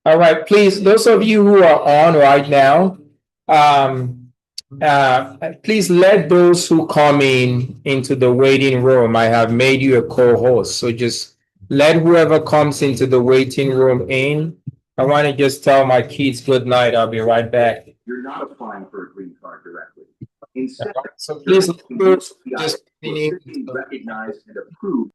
All right, please, those of you who are on right now, um, please let those who come in into the waiting room. I have made you a co-host, so just let whoever comes into the waiting room in. I want to just tell my kids good night. I'll be right back. You're not applying for a green card directly. Instead, so please just recognize and approve.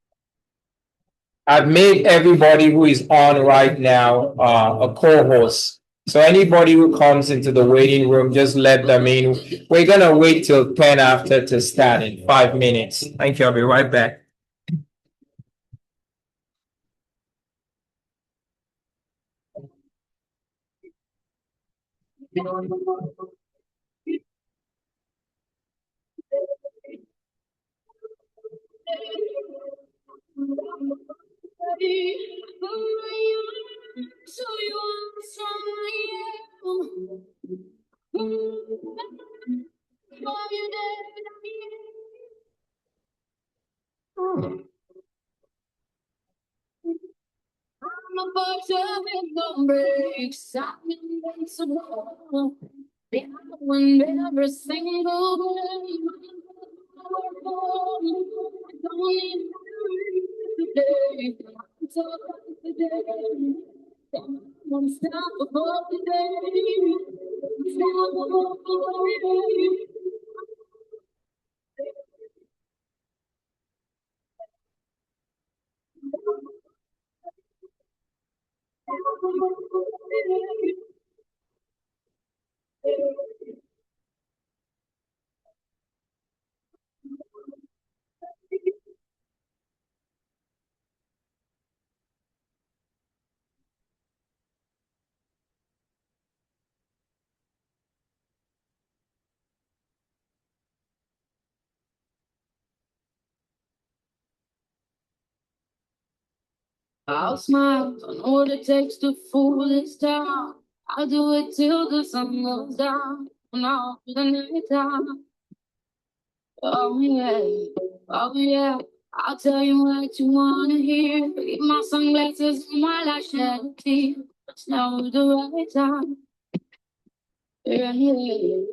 I've made everybody who is on right now a co-host. So anybody who comes into the waiting room, just let them in. We're gonna wait till 10 after to start in 5 minutes. Thank you. I'll be right back. I'll smile, I know what it takes to fool this town. I'll do it till the sun goes down, and I'll be the night time. Oh yeah, oh yeah. I'll tell you what you wanna hear. Keep my sunglasses on while I shed a tear. It's now the right time. Yeah, yeah.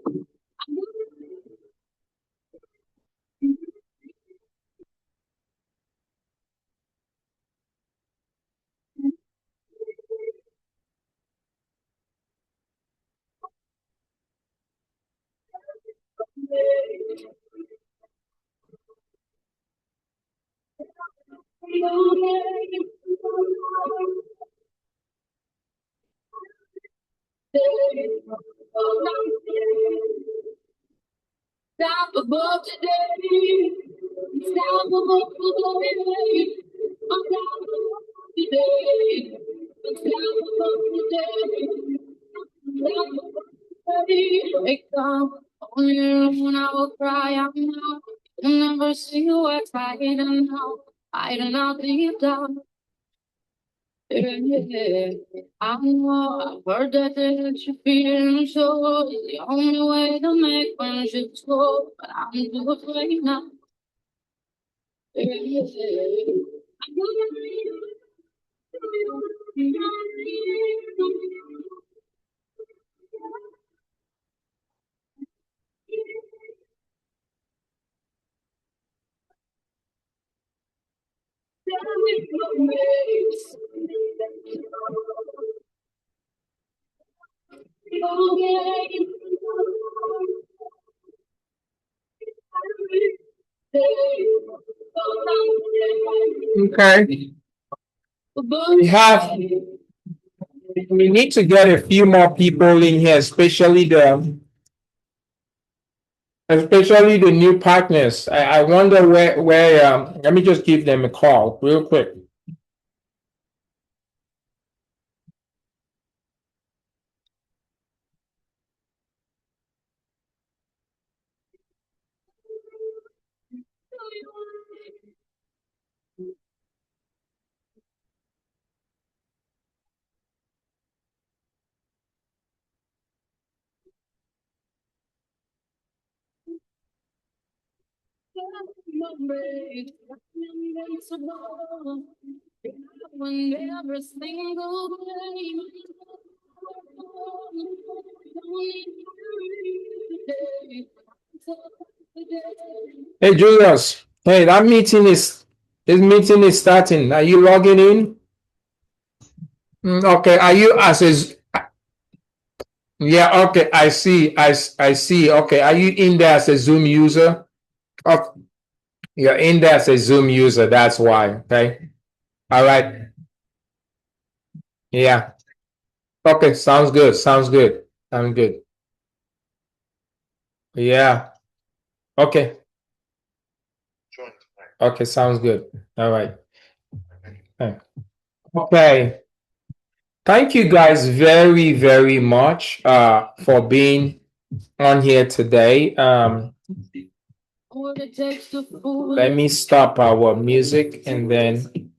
Stop above today. Stop above today. I'm down above today. Stop above today. Stop above today. Wake up. Only when I will cry out now. You'll never see what's hiding now. Hiding out deep down. Yeah, yeah. I know I've heard that you're feeling so. It's the only way to make friendships grow. But I'm too afraid now. Yeah, yeah. Okay. We need to get a few more people in here, especially the new partners. I wonder where let me just give them a call real quick. Hey Julius, hey, that meeting is this meeting is starting. Are you logging in? Okay, are you as a yeah, okay, I see. I see. Okay, are you in there as a Zoom user? Oh, you're in there as a Zoom user, that's why. Okay. All right. Yeah. Okay, sounds good. Sounds good. Sounds good. Yeah. Okay. Okay, sounds good. All right. Okay. Thank you guys very, very much for being on here today. Let me stop our music and then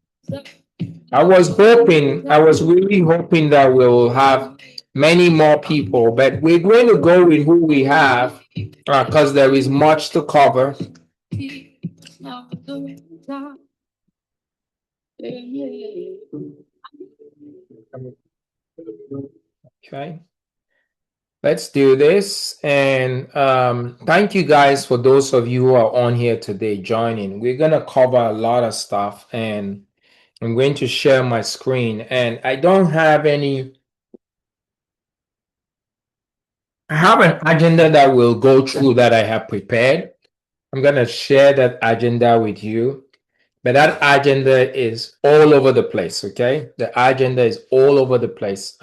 I was really hoping that we'll have many more people, but we're going to go with who we have because there is much to cover. Okay. Let's do this. And thank you guys for those of you who are on here today joining. We're going to cover a lot of stuff and I'm going to share my screen. And I don't have any, I have an agenda that we'll go through that I have prepared. I'm going to share that agenda with you. But that agenda is all over the place, okay? The agenda is all over the place.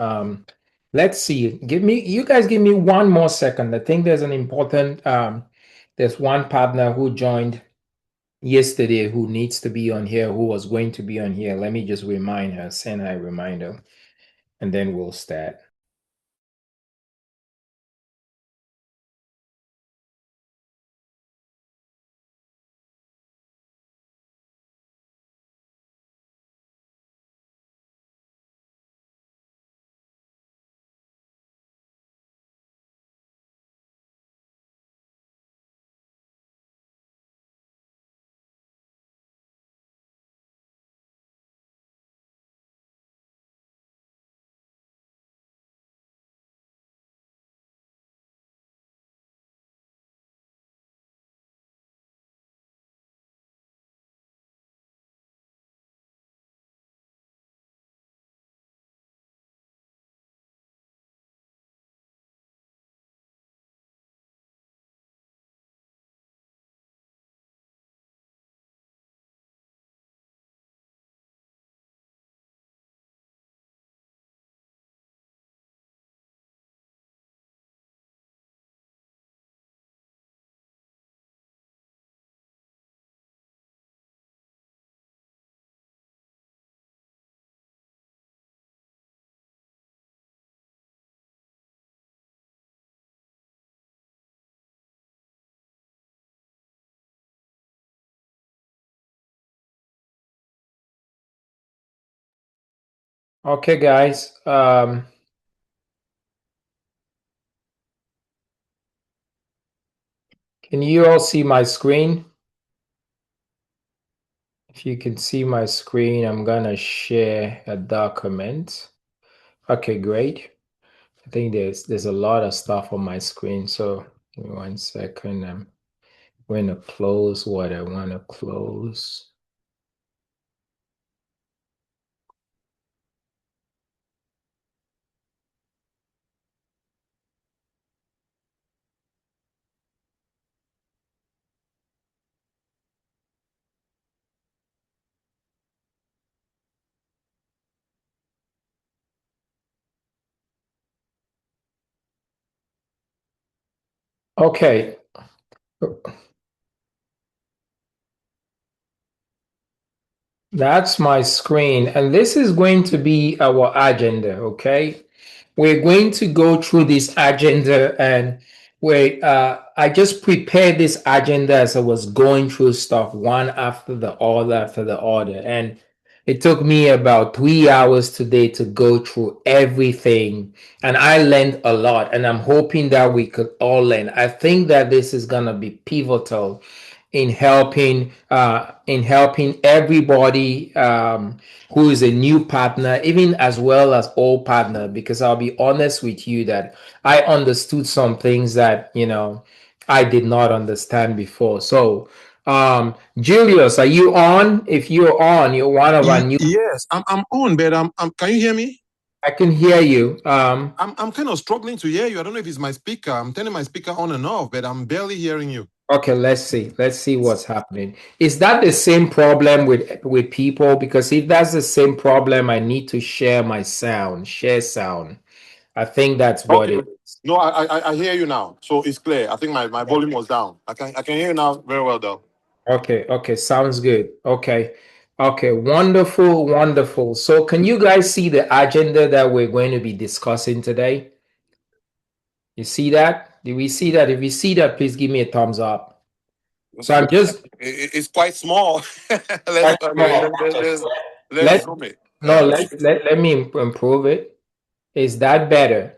Let's see. You guys give me one more second. I think there's an important, there's one partner who joined yesterday who needs to be on here, who was going to be on here. Let me just remind her, send her a reminder, and then we'll start. Okay, guys. Can you all see my screen? If you can see my screen, I'm gonna share a document. Okay, great. I think there's a lot of stuff on my screen. So give me 1 second. I'm going to close what I want to close. Okay. That's my screen. And this is going to be our agenda, okay? We're going to go through this agenda and I just prepared this agenda as I was going through stuff one after the other. And it took me about 3 hours today to go through everything. And I learned a lot. And I'm hoping that we could all learn. I think that this is gonna be pivotal in helping everybody who is a new partner, even as well as old partner. Because I'll be honest with you that I understood some things that I did not understand before. So, Julius, are you on? If you're on, you're one of our new. Yes, I'm on, but can you hear me? I can hear you. I'm kind of struggling to hear you. I don't know if it's my speaker. I'm turning my speaker on and off, but I'm barely hearing you. Okay, let's see. Let's see what's happening. Is that the same problem with people? Because if that's the same problem, I need to share my sound, share sound. I think that's what Okay. it is. No, I hear you now, so it's clear. I think my volume was down. I can hear you now very well though. Okay, okay, sounds good. Okay. Okay, wonderful, wonderful. So can you guys see the agenda that we're going to be discussing today? You see that? Do we see that? If you see that, please give me a thumbs up. So I'm just It's quite small. let's quite okay. small. Let's Let zoom it. no, let me improve it. Is that better?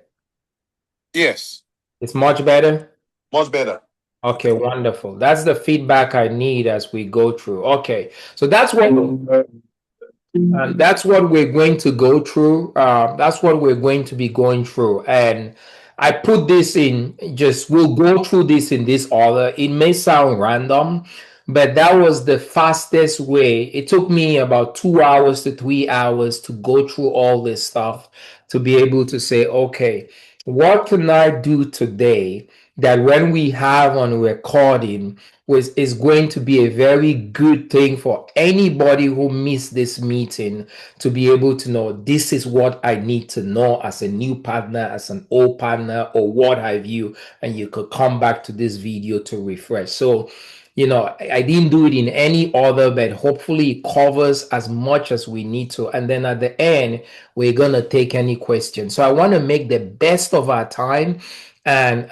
Yes, It's much better. much better. Okay, wonderful. That's the feedback I need as we go through. Okay, so that's what and that's what we're going to go through. That's what we're going to be going through. And I put this in just, we'll go through this in this order. It may sound random, but that was the fastest way. It took me about 2 hours to 3 hours to go through all this stuff to be able to say, okay, what can I do today that when we have on recording is going to be a very good thing for anybody who missed this meeting to be able to know this is what I need to know as a new partner, as an old partner, or what have you, and you could come back to this video to refresh. So I didn't do it in any order, but hopefully it covers as much as we need to. And then at the end, we're going to take any questions. So I want to make the best of our time. And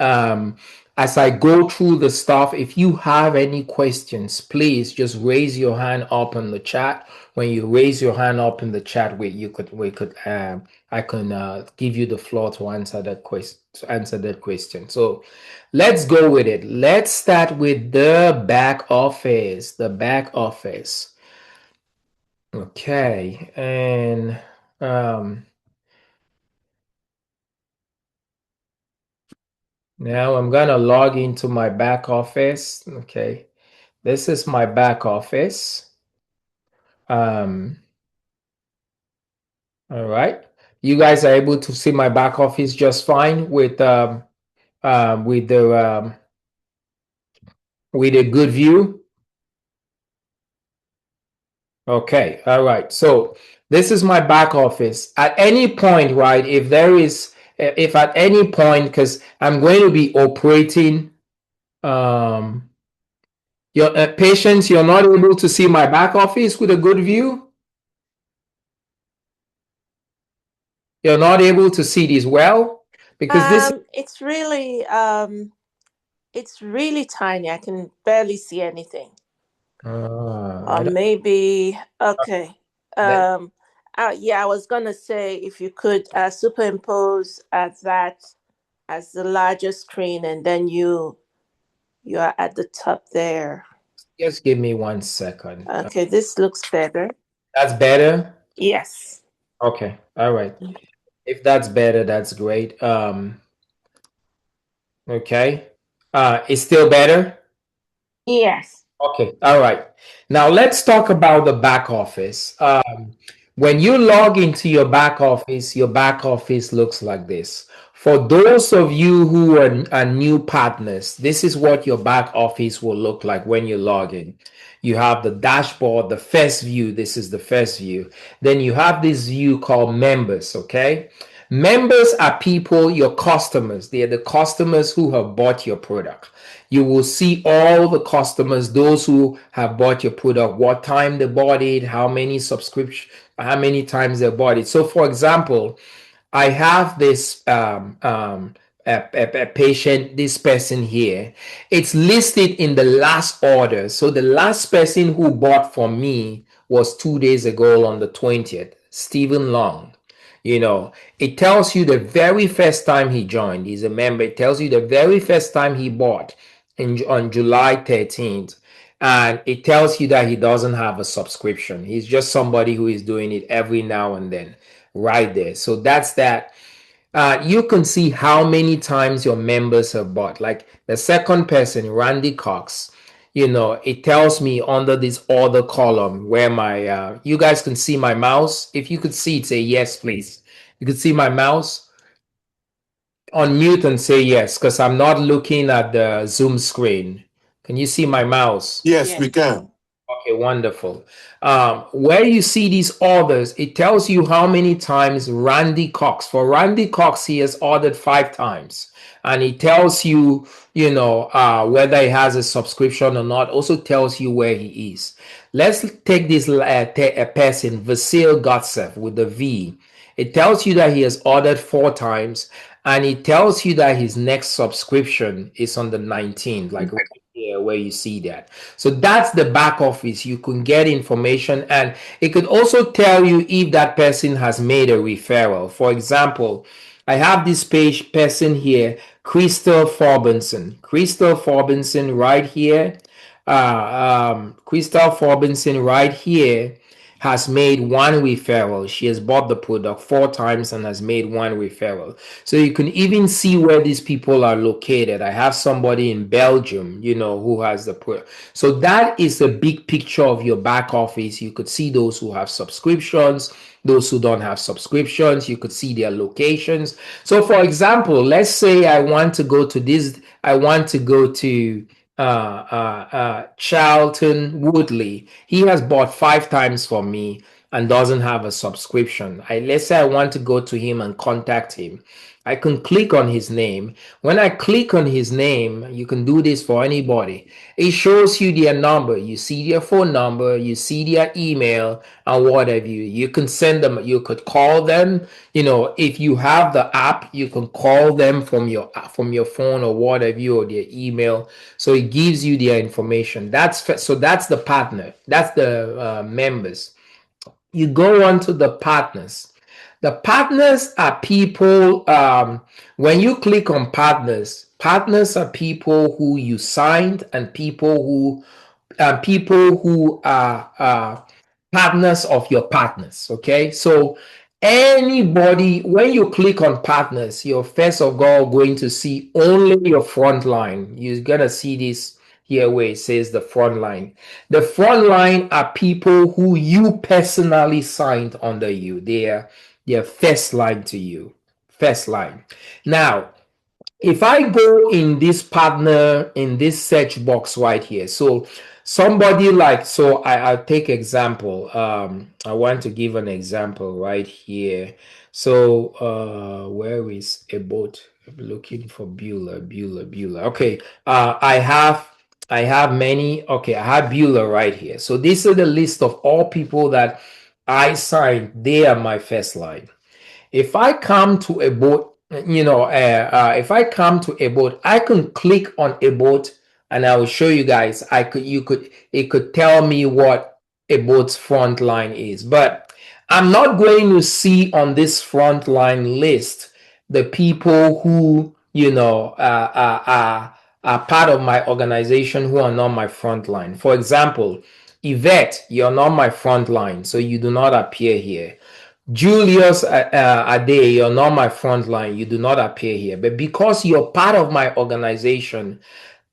as I go through the stuff, if you have any questions, please just raise your hand up in the chat. When you raise your hand up in the chat, I can give you the floor to answer that question. So let's go with it. Let's start with the back office. The back office. Okay, and now I'm gonna log into my back office. Okay, this is my back office. Um, all right. You guys are able to see my back office just fine with the with a good view. Okay, all right. So this is my back office. At any point, right, if at any point, because I'm going to be operating, your patients, you're not able to see my back office with a good view. You're not able to see this well because this. It's really tiny. I can barely see anything. I Or don't, maybe okay. that, Um, yeah, I was gonna say if you could superimpose at that as the larger screen, and then you are at the top there. just give me 1 second. Okay, this looks better. That's better. Yes. Okay, all right. If that's better, that's great. Okay. It's still better. Yes. Okay, all right. Now let's talk about the back office. When you log into your back office looks like this. For those of you who are new partners, this is what your back office will look like when you log in. You have the dashboard, the first view. This is the first view. Then you have this view called members, okay? Members are people, your customers. They are the customers who have bought your product. You will see all the customers, those who have bought your product, what time they bought it, how many subscription, how many times they bought it. So, for example, I have this a patient, this person here. It's listed in the last order. So the last person who bought from me was 2 days ago on the 20th, Stephen Long. It tells you the very first time he joined. He's a member. It tells you the very first time he bought on July 13th. and it tells you that he doesn't have a subscription. He's just somebody who is doing it every now and then, right there. So that's that. You can see how many times your members have bought. Like the second person, Randy Cox, it tells me under this order column where you guys can see my mouse. If you could see it, say yes, please. You could see my mouse. Unmute and say yes, because I'm not looking at the Zoom screen. Can you see my mouse? Yes, we can. Okay, wonderful. Where you see these orders, it tells you how many times Randy Cox. For Randy Cox, he has ordered 5 times, and it tells you, whether he has a subscription or not. Also tells you where he is. Let's take this person, Vasil Gotsev, with the V. It tells you that he has ordered 4 times, and it tells you that his next subscription is on the 19th, like right here where you see that. So that's the back office. You can get information, and it could also tell you if that person has made a referral. For example, I have this person here, Crystal Forbinson. Crystal Forbinson right here. Crystal Forbinson right here has made 1 referral. She has bought the product 4 times and has made 1 referral. So you can even see where these people are located. I have somebody in Belgium, who has the product. So that is the big picture of your back office. You could see those who have subscriptions, those who don't have subscriptions. You could see their locations. So for example, let's say I want to go to Charlton Woodley. He has bought 5 times from me and doesn't have a subscription. Let's say I want to go to him and contact him. I can click on his name. When I click on his name, you can do this for anybody. It shows you their number. You see their phone number, you see their email, and whatever. You can send them, you could call them. If you have the app, you can call them from your phone or whatever, or their email. So it gives you their information. That's the partner. That's the members. You go on to the partners. The partners are people, when you click on partners are people who you signed, and people who are partners of your partners. Okay, so anybody, when you click on partners, you're first of all going to see only your front line. You're gonna see this here where it says the front line. The front line are people who you personally signed under you. They're first line to you. First line. Now, if I go in this partner, in this search box right here, so somebody I'll take example. I want to give an example right here. So where is a boat? I'm looking for Bueller. Okay, I have many. Okay, I have Bueller right here. So this is the list of all people that I signed. They are my first line. If I come to a boat, I can click on a boat, and I will show you guys. It could tell me what a boat's front line is, but I'm not going to see on this front line list the people who, are part of my organization who are not my front line. For example, Yvette, you're not my front line, so you do not appear here. Julius Ade, you're not my front line. You do not appear here. But because you're part of my organization,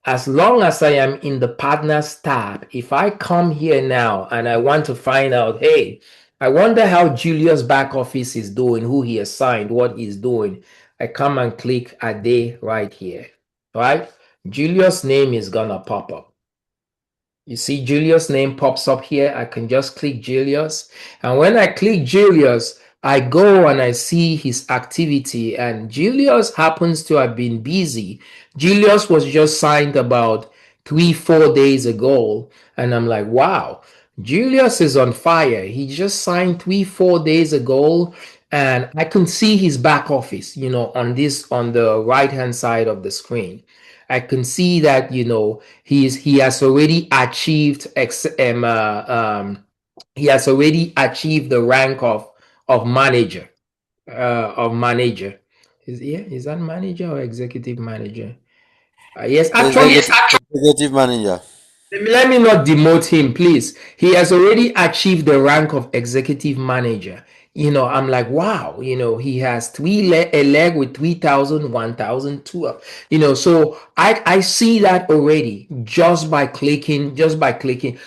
as long as I am in the partners tab, if I come here now and I want to find out, hey, I wonder how Julius' back office is doing, who he assigned, what he's doing, I come and click Ade right here, right? Julius' name is gonna pop up. You see Julius' name pops up here. I can just click Julius. And when I click Julius, I go and I see his activity. And Julius happens to have been busy. Julius was just signed about 3-4 days ago. And I'm like, wow, Julius is on fire. He just signed 3-4 days ago. And I can see his back office, on the right-hand side of the screen. I can see that he has already achieved he has already achieved the rank of manager is that manager or executive manager? Yes, actually, Executive manager. Let me not demote him, please. He has already achieved the rank of executive manager. I'm like, wow, he has a leg with 3,000, 1,000, 12. So I see that already just by clicking.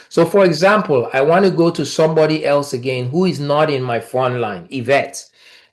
So for example, I want to go to somebody else again who is not in my front line, Yvette.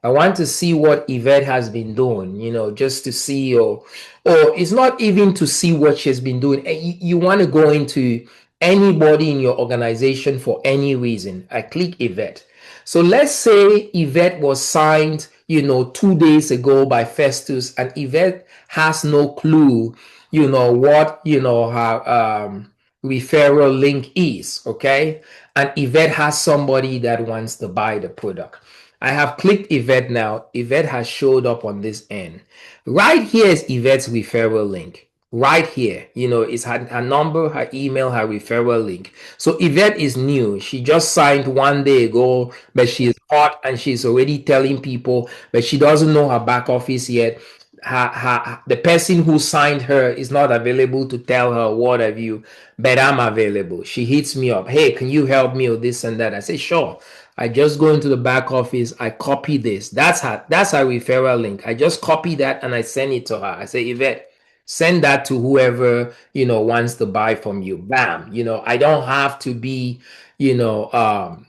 I want to see what Yvette has been doing, just to see, or it's not even to see what she's been doing. You want to go into anybody in your organization for any reason. I click Yvette. So let's say Yvette was signed, 2 days ago by Festus, and Yvette has no clue, what, her referral link is, okay? And Yvette has somebody that wants to buy the product. I have clicked Yvette now. Yvette has showed up on this end. Right here is Yvette's referral link. Right here, it's her number, her email, her referral link. So Yvette is new. She just signed 1 day ago, but she is hot and she's already telling people, but she doesn't know her back office yet. The person who signed her is not available to tell her what have you, but I'm available. She hits me up. Hey, can you help me with this and that? I say, sure. I just go into the back office. I copy this. That's her referral link. I just copy that and I send it to her. I say, Yvette, send that to whoever wants to buy from you. Bam. I don't have to be, you know, um,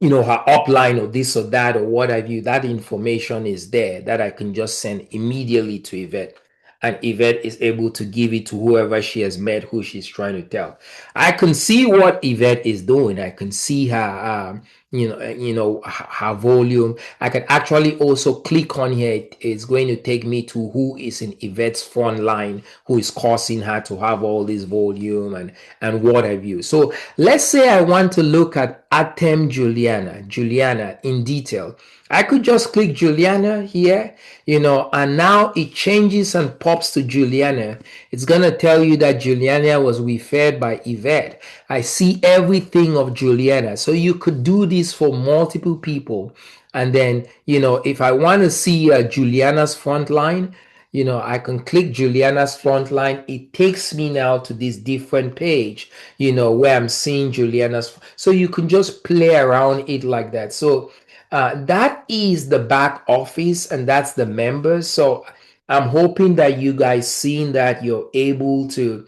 her upline or this or that or what have you. That information is there that I can just send immediately to Yvette. And Yvette is able to give it to whoever she has met, who she's trying to tell. I can see what Yvette is doing. I can see her, her volume. I can actually also click on here. It's going to take me to who is in Yvette's front line, who is causing her to have all this volume and what have you. So let's say I want to look at Atem Juliana in detail. I could just click Juliana here, and now it changes and pops to Juliana. It's going to tell you that Juliana was referred by Yvette. I see everything of Juliana. So you could do this for multiple people. And then, if I want to see Juliana's front line, I can click Juliana's front line. It takes me now to this different page, where I'm seeing Juliana's. So you can just play around it like that. So that is the back office and that's the members. So I'm hoping that you guys seeing that you're able to,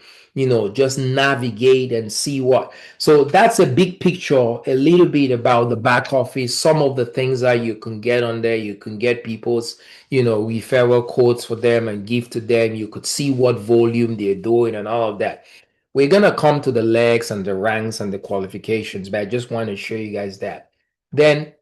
just navigate and see what. So that's a big picture, a little bit about the back office, some of the things that you can get on there. You can get people's, referral codes for them and give to them. You could see what volume they're doing and all of that. We're going to come to the legs and the ranks and the qualifications, but I just want to show you guys that. Then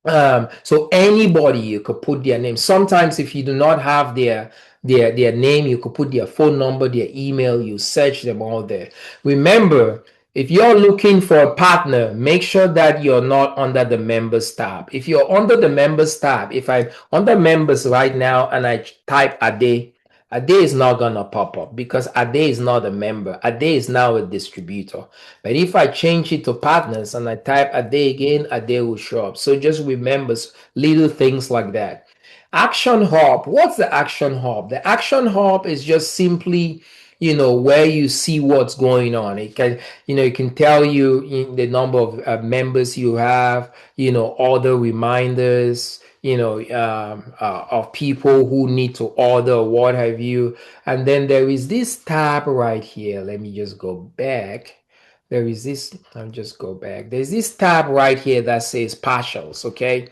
so anybody you could put their name. Sometimes if you do not have their name, you could put their phone number, their email, you search them all there. Remember, if you're looking for a partner, make sure that you're not under the members tab. If you're under the members tab, if I'm under members right now and I type Ade, Ade is not gonna pop up because Ade is not a member. Ade is now a distributor. But if I change it to partners and I type Ade again, Ade will show up. So just remember little things like that. Action Hub. What's the Action Hub? The Action Hub is just simply, where you see what's going on. It can, it can tell you the number of members you have, order reminders, of people who need to order, what have you. And then there is this tab right here. Let me just go back. There is this, I'll just go back. There's this tab right here that says partials, okay?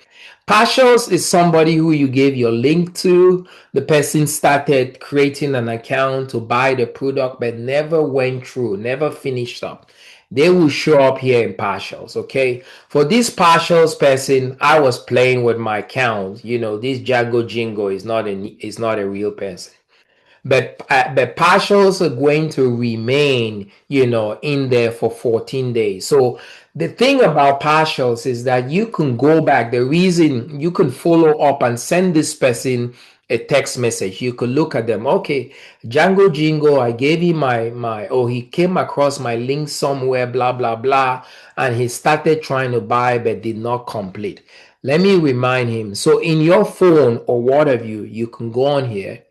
Partials is somebody who you gave your link to. The person started creating an account to buy the product, but never went through, never finished up. They will show up here in partials, okay? For this partials person, I was playing with my account. This Django Jingo is not a real person. But partials are going to remain, in there for 14 days. So the thing about partials is that you can go back. The reason you can follow up and send this person a text message. You could look at them. Okay, Django Jingo, I gave him he came across my link somewhere, blah, blah, blah, and he started trying to buy but did not complete. Let me remind him. So in your phone or what have you, you can go on here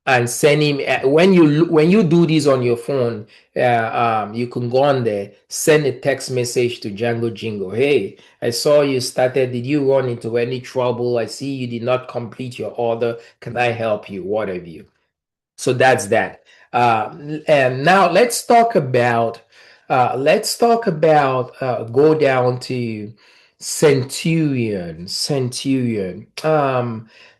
and send him when you do this on your phone. You can go on there, send a text message to Django Jingo. Hey, I saw you started. Did you run into any trouble? I see you did not complete your order. Can I help you? What have you? So that's that. And now let's talk about go down to Centurion.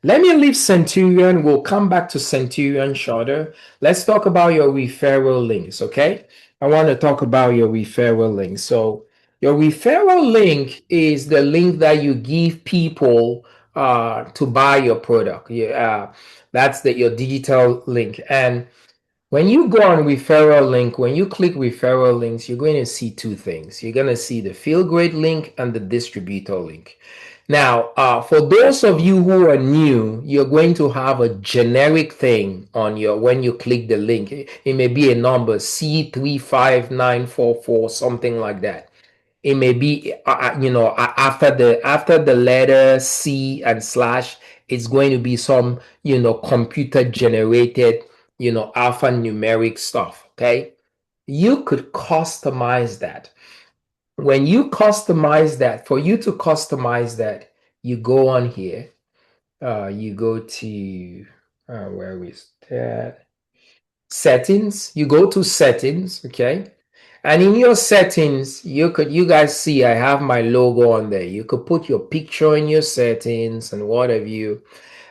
Let me leave Centurion. We'll come back to Centurion shorter. Let's talk about your referral links, okay? I want to talk about your referral links. So your referral link is the link that you give people to buy your product. Yeah, that's your digital link. And when you go on referral link, when you click referral links, you're going to see two things. You're going to see the field grade link and the distributor link. Now, for those of you who are new, you're going to have a generic thing on your when you click the link. It may be a number C35944, something like that. It may be after the letter C and slash, it's going to be some computer generated alphanumeric stuff. Okay, you could customize that. When you customize that, for you to customize that, you go on here. You go to where is that? Settings. You go to settings. Okay. And in your settings, you guys see I have my logo on there. You could put your picture in your settings and what have you.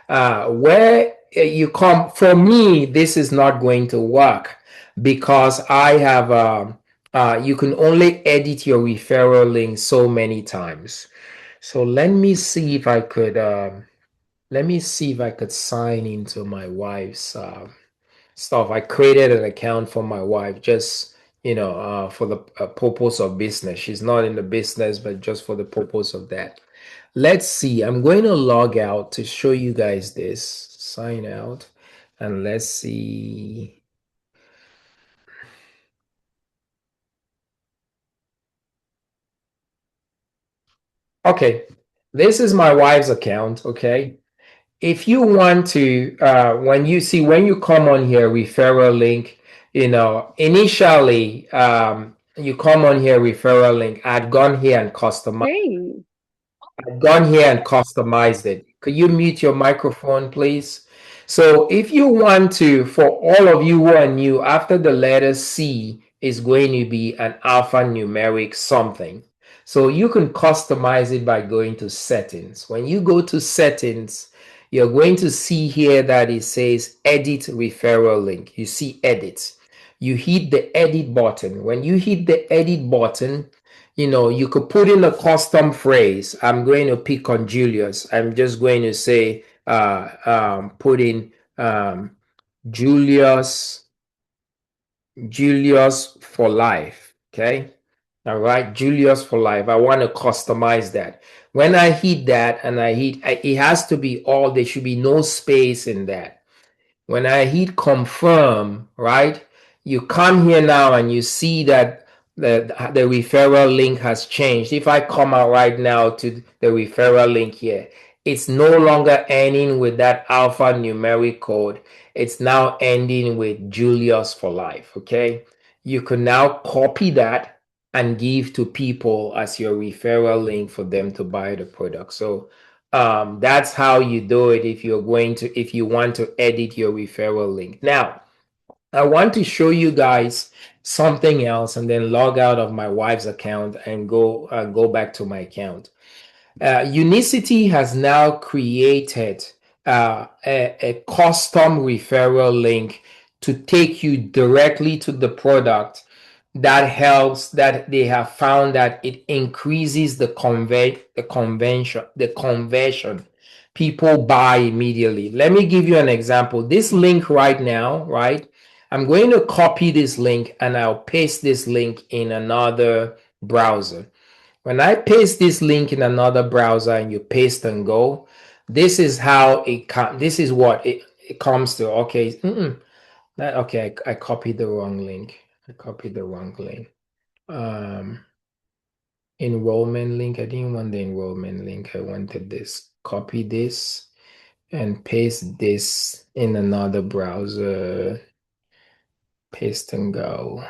Where you come, for me, this is not going to work because I have you can only edit your referral link so many times. So let me see if I could sign into my wife's stuff. I created an account for my wife just for the purpose of business. She's not in the business, but just for the purpose of that. Let's see. I'm going to log out to show you guys this. Sign out, and let's see. Okay, this is my wife's account. Okay, if you want to, when you come on here, referral link, initially, you come on here, referral link. I'd gone here and customized. Hey, I've gone here and customized it. Could you mute your microphone, please? So if you want to, for all of you who are new, after the letter C is going to be an alphanumeric something. So you can customize it by going to settings. When you go to settings, you're going to see here that it says edit referral link. You see edit. You hit the edit button. When you hit the edit button, you could put in a custom phrase. I'm going to pick on Julius. I'm just going to say, put in Julius for life. Okay. All right. Julius for life. I want to customize that. When I hit that and it has to be all, there should be no space in that. When I hit confirm, right, you come here now and you see that the referral link has changed. If I come out right now to the referral link here, it's no longer ending with that alphanumeric code. It's now ending with Julius for life. Okay. You can now copy that and give to people as your referral link for them to buy the product. So that's how you do it if you want to edit your referral link. Now, I want to show you guys something else and then log out of my wife's account and go back to my account. Unicity has now created a custom referral link to take you directly to the product that they have found that it increases the conversion. People buy immediately. Let me give you an example. This link right now, right? I'm going to copy this link and I'll paste this link in another browser. When I paste this link in another browser and you paste and go, this is how this is what it comes to. Okay. Okay, I copied the wrong link. Enrollment link. I didn't want the enrollment link. I wanted this. Copy this and paste this in another browser. Paste and go.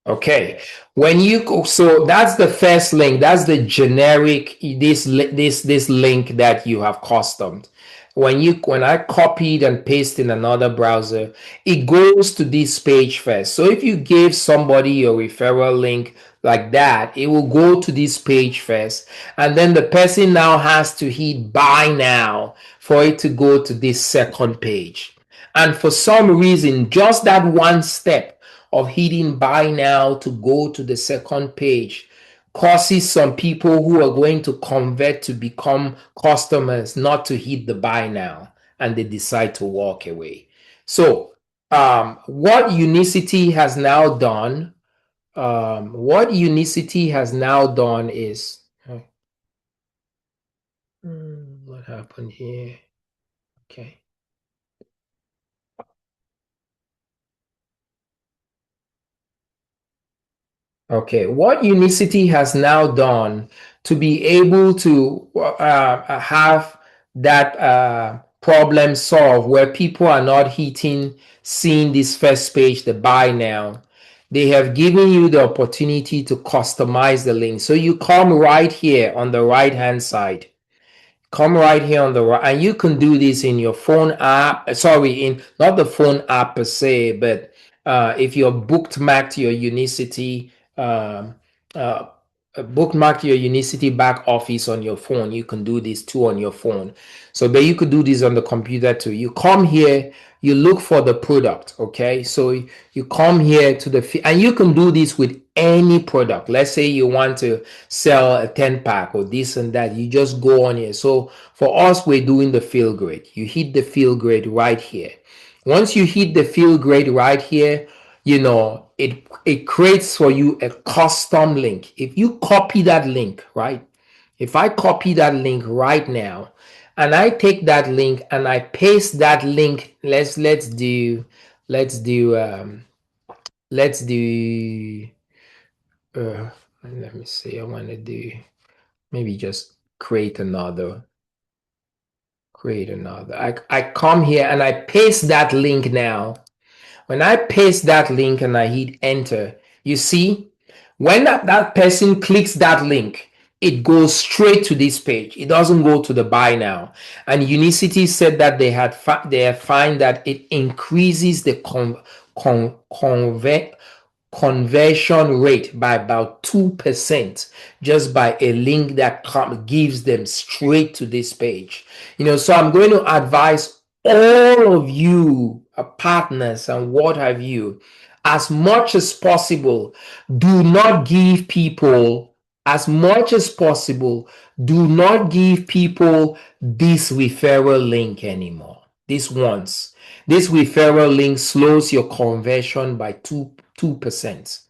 Okay, when you go, so that's the first link. That's the generic this link that you have customed. When I copied and paste in another browser, it goes to this page first. So if you gave somebody your referral link like that, it will go to this page first, and then the person now has to hit buy now for it to go to this second page. And for some reason, just that one step of hitting buy now to go to the second page causes some people who are going to convert to become customers not to hit the buy now, and they decide to walk away. So what Unicity has now done, is what happened here? Okay. Okay, what Unicity has now done to be able to have that problem solved where people are not seeing this first page, the buy now, they have given you the opportunity to customize the link. So you come right here on the right hand side. Come right here on the right, and you can do this in your phone app. Sorry, in not the phone app per se, but if you're bookmarked your Unicity, bookmark your Unicity back office on your phone, you can do this too on your phone. So, but you could do this on the computer too. You come here, you look for the product. Okay, so you come here to the, and you can do this with any product. Let's say you want to sell a 10 pack or this and that, you just go on here. So for us, we're doing the field grade. You hit the field grade right here. Once you hit the field grade right here, it creates for you a custom link. If you copy that link, right? If I copy that link right now, and I take that link and I paste that link, let's do let's do let me see, I want to do maybe just create another. I come here and I paste that link now. When I paste that link and I hit enter, you see, when that person clicks that link, it goes straight to this page. It doesn't go to the buy now. And Unicity said that they have find that it increases the conversion rate by about 2% just by a link that gives them straight to this page. So I'm going to advise all of you partners and what have you, as much as possible, do not give people, as much as possible, do not give people this referral link anymore. This referral link slows your conversion by 2%.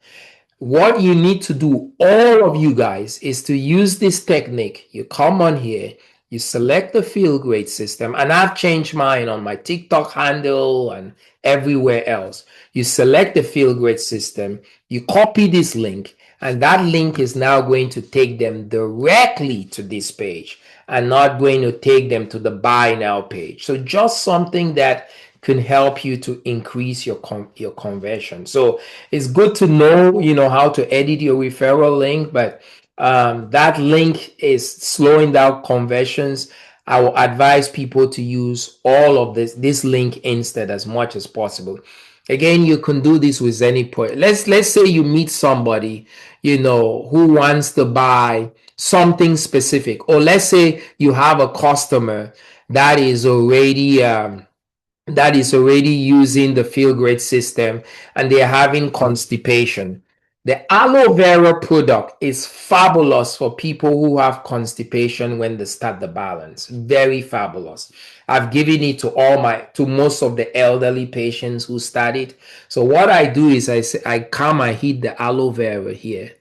What you need to do, all of you guys, is to use this technique. You come on here, you select the field grade system, and I've changed mine on my TikTok handle and everywhere else. You select the field grade system, you copy this link, and that link is now going to take them directly to this page and not going to take them to the buy now page. So just something that can help you to increase your conversion. So it's good to know, how to edit your referral link, but that link is slowing down conversions. I will advise people to use all of this link instead as much as possible. Again, you can do this with any point. Let's say you meet somebody, who wants to buy something specific, or let's say you have a customer that is already using the field grade system and they're having constipation. The aloe vera product is fabulous for people who have constipation when they start the balance. Very fabulous. I've given it to most of the elderly patients who start it. So what I do is I hit the aloe vera here.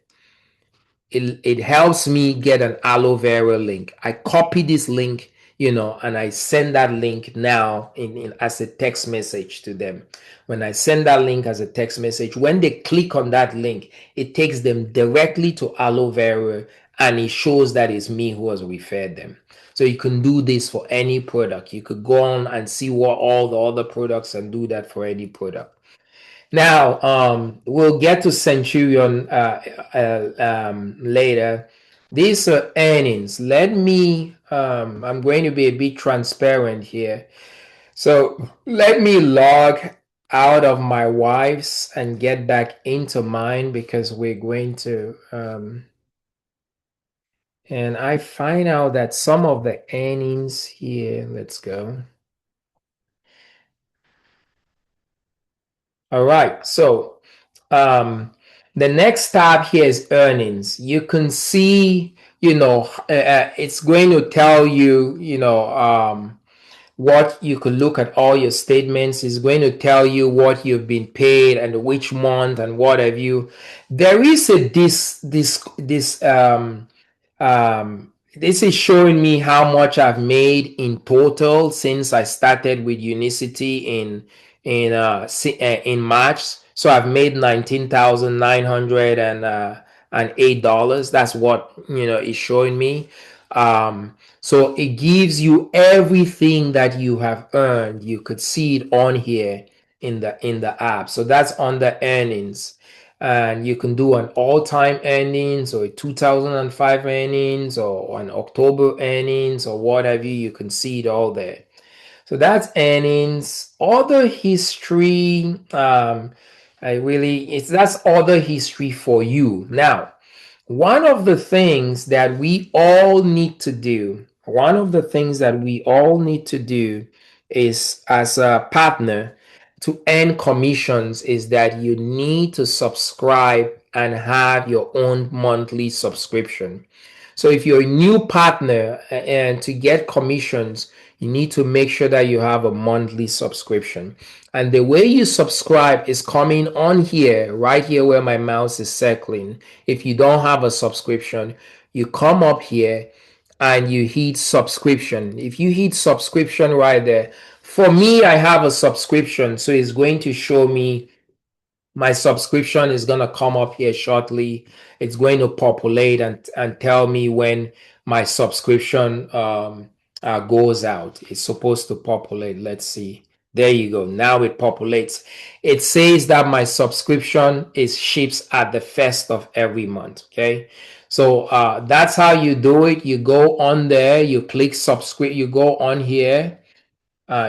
It helps me get an aloe vera link. I copy this link, and I send that link now in as a text message to them. When I send that link as a text message, when they click on that link, it takes them directly to aloe vera, and it shows that it's me who has referred them. So you can do this for any product. You could go on and see what all the other products and do that for any product. Now, we'll get to Centurion later. These are earnings. Let me, I'm going to be a bit transparent here. So let me log out of my wife's and get back into mine, because we're going to, and I find out that some of the earnings here, let's go. All right, so the next tab here is earnings. You can see, it's going to tell you, what you could look at all your statements. Is going to tell you what you've been paid and which month and what have you. There is a this is showing me how much I've made in total since I started with Unicity in March. So I've made $19,908. That's what is showing me. So it gives you everything that you have earned. You could see it on here in the app. So that's under earnings, and you can do an all-time earnings or a 2005 earnings or an October earnings or whatever. You can see it all there. So that's earnings. Other history, that's other history for you. Now, one of the things that we all need to do, is, as a partner, to earn commissions, is that you need to subscribe and have your own monthly subscription. So if you're a new partner and to get commissions, you need to make sure that you have a monthly subscription. And the way you subscribe is coming on here, right here where my mouse is circling. If you don't have a subscription, you come up here and you hit subscription. If you hit subscription right there, for me, I have a subscription, so it's going to show me my subscription is going to come up here shortly. It's going to populate and tell me when my subscription goes out. It's supposed to populate. Let's see. There you go. Now it populates. It says that my subscription is ships at the first of every month. Okay. So that's how you do it. You go on there, you click subscribe, you go on here,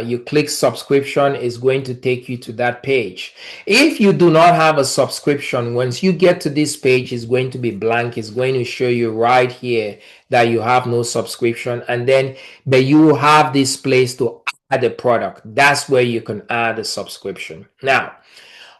you click subscription, is going to take you to that page. If you do not have a subscription, once you get to this page, it's going to be blank. It's going to show you right here that you have no subscription, and then but you have this place to add a product. That's where you can add a subscription. Now,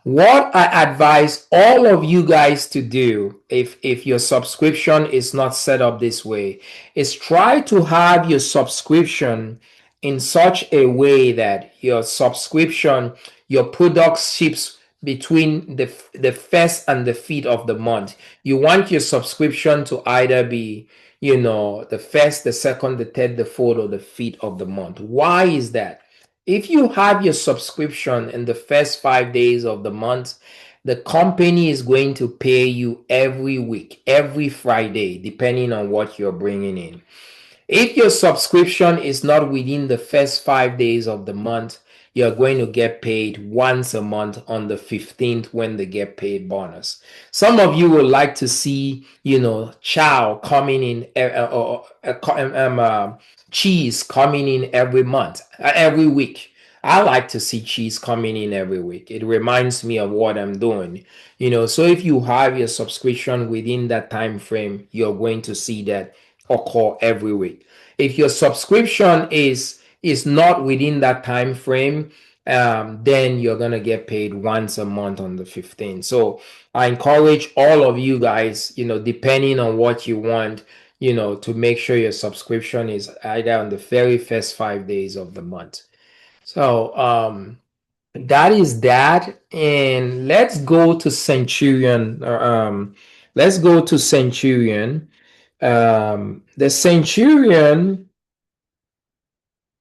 what I advise all of you guys to do, if your subscription is not set up this way, is try to have your subscription in such a way that your subscription, your product ships between the first and the fifth of the month. You want your subscription to either be, the first, the second, the third, the fourth, or the fifth of the month. Why is that? If you have your subscription in the first 5 days of the month, the company is going to pay you every week, every Friday, depending on what you're bringing in. If your subscription is not within the first 5 days of the month, you're going to get paid once a month on the 15th when they get paid bonus. Some of you would like to see, chow coming in, cheese coming in every month, every week. I like to see cheese coming in every week. It reminds me of what I'm doing. So if you have your subscription within that time frame, you're going to see that occur every week. If your subscription is not within that time frame, then you're gonna get paid once a month on the 15th. So I encourage all of you guys, depending on what you want, to make sure your subscription is either on the very first 5 days of the month. So that is that. And let's go to Centurion. Let's go to Centurion. The Centurion,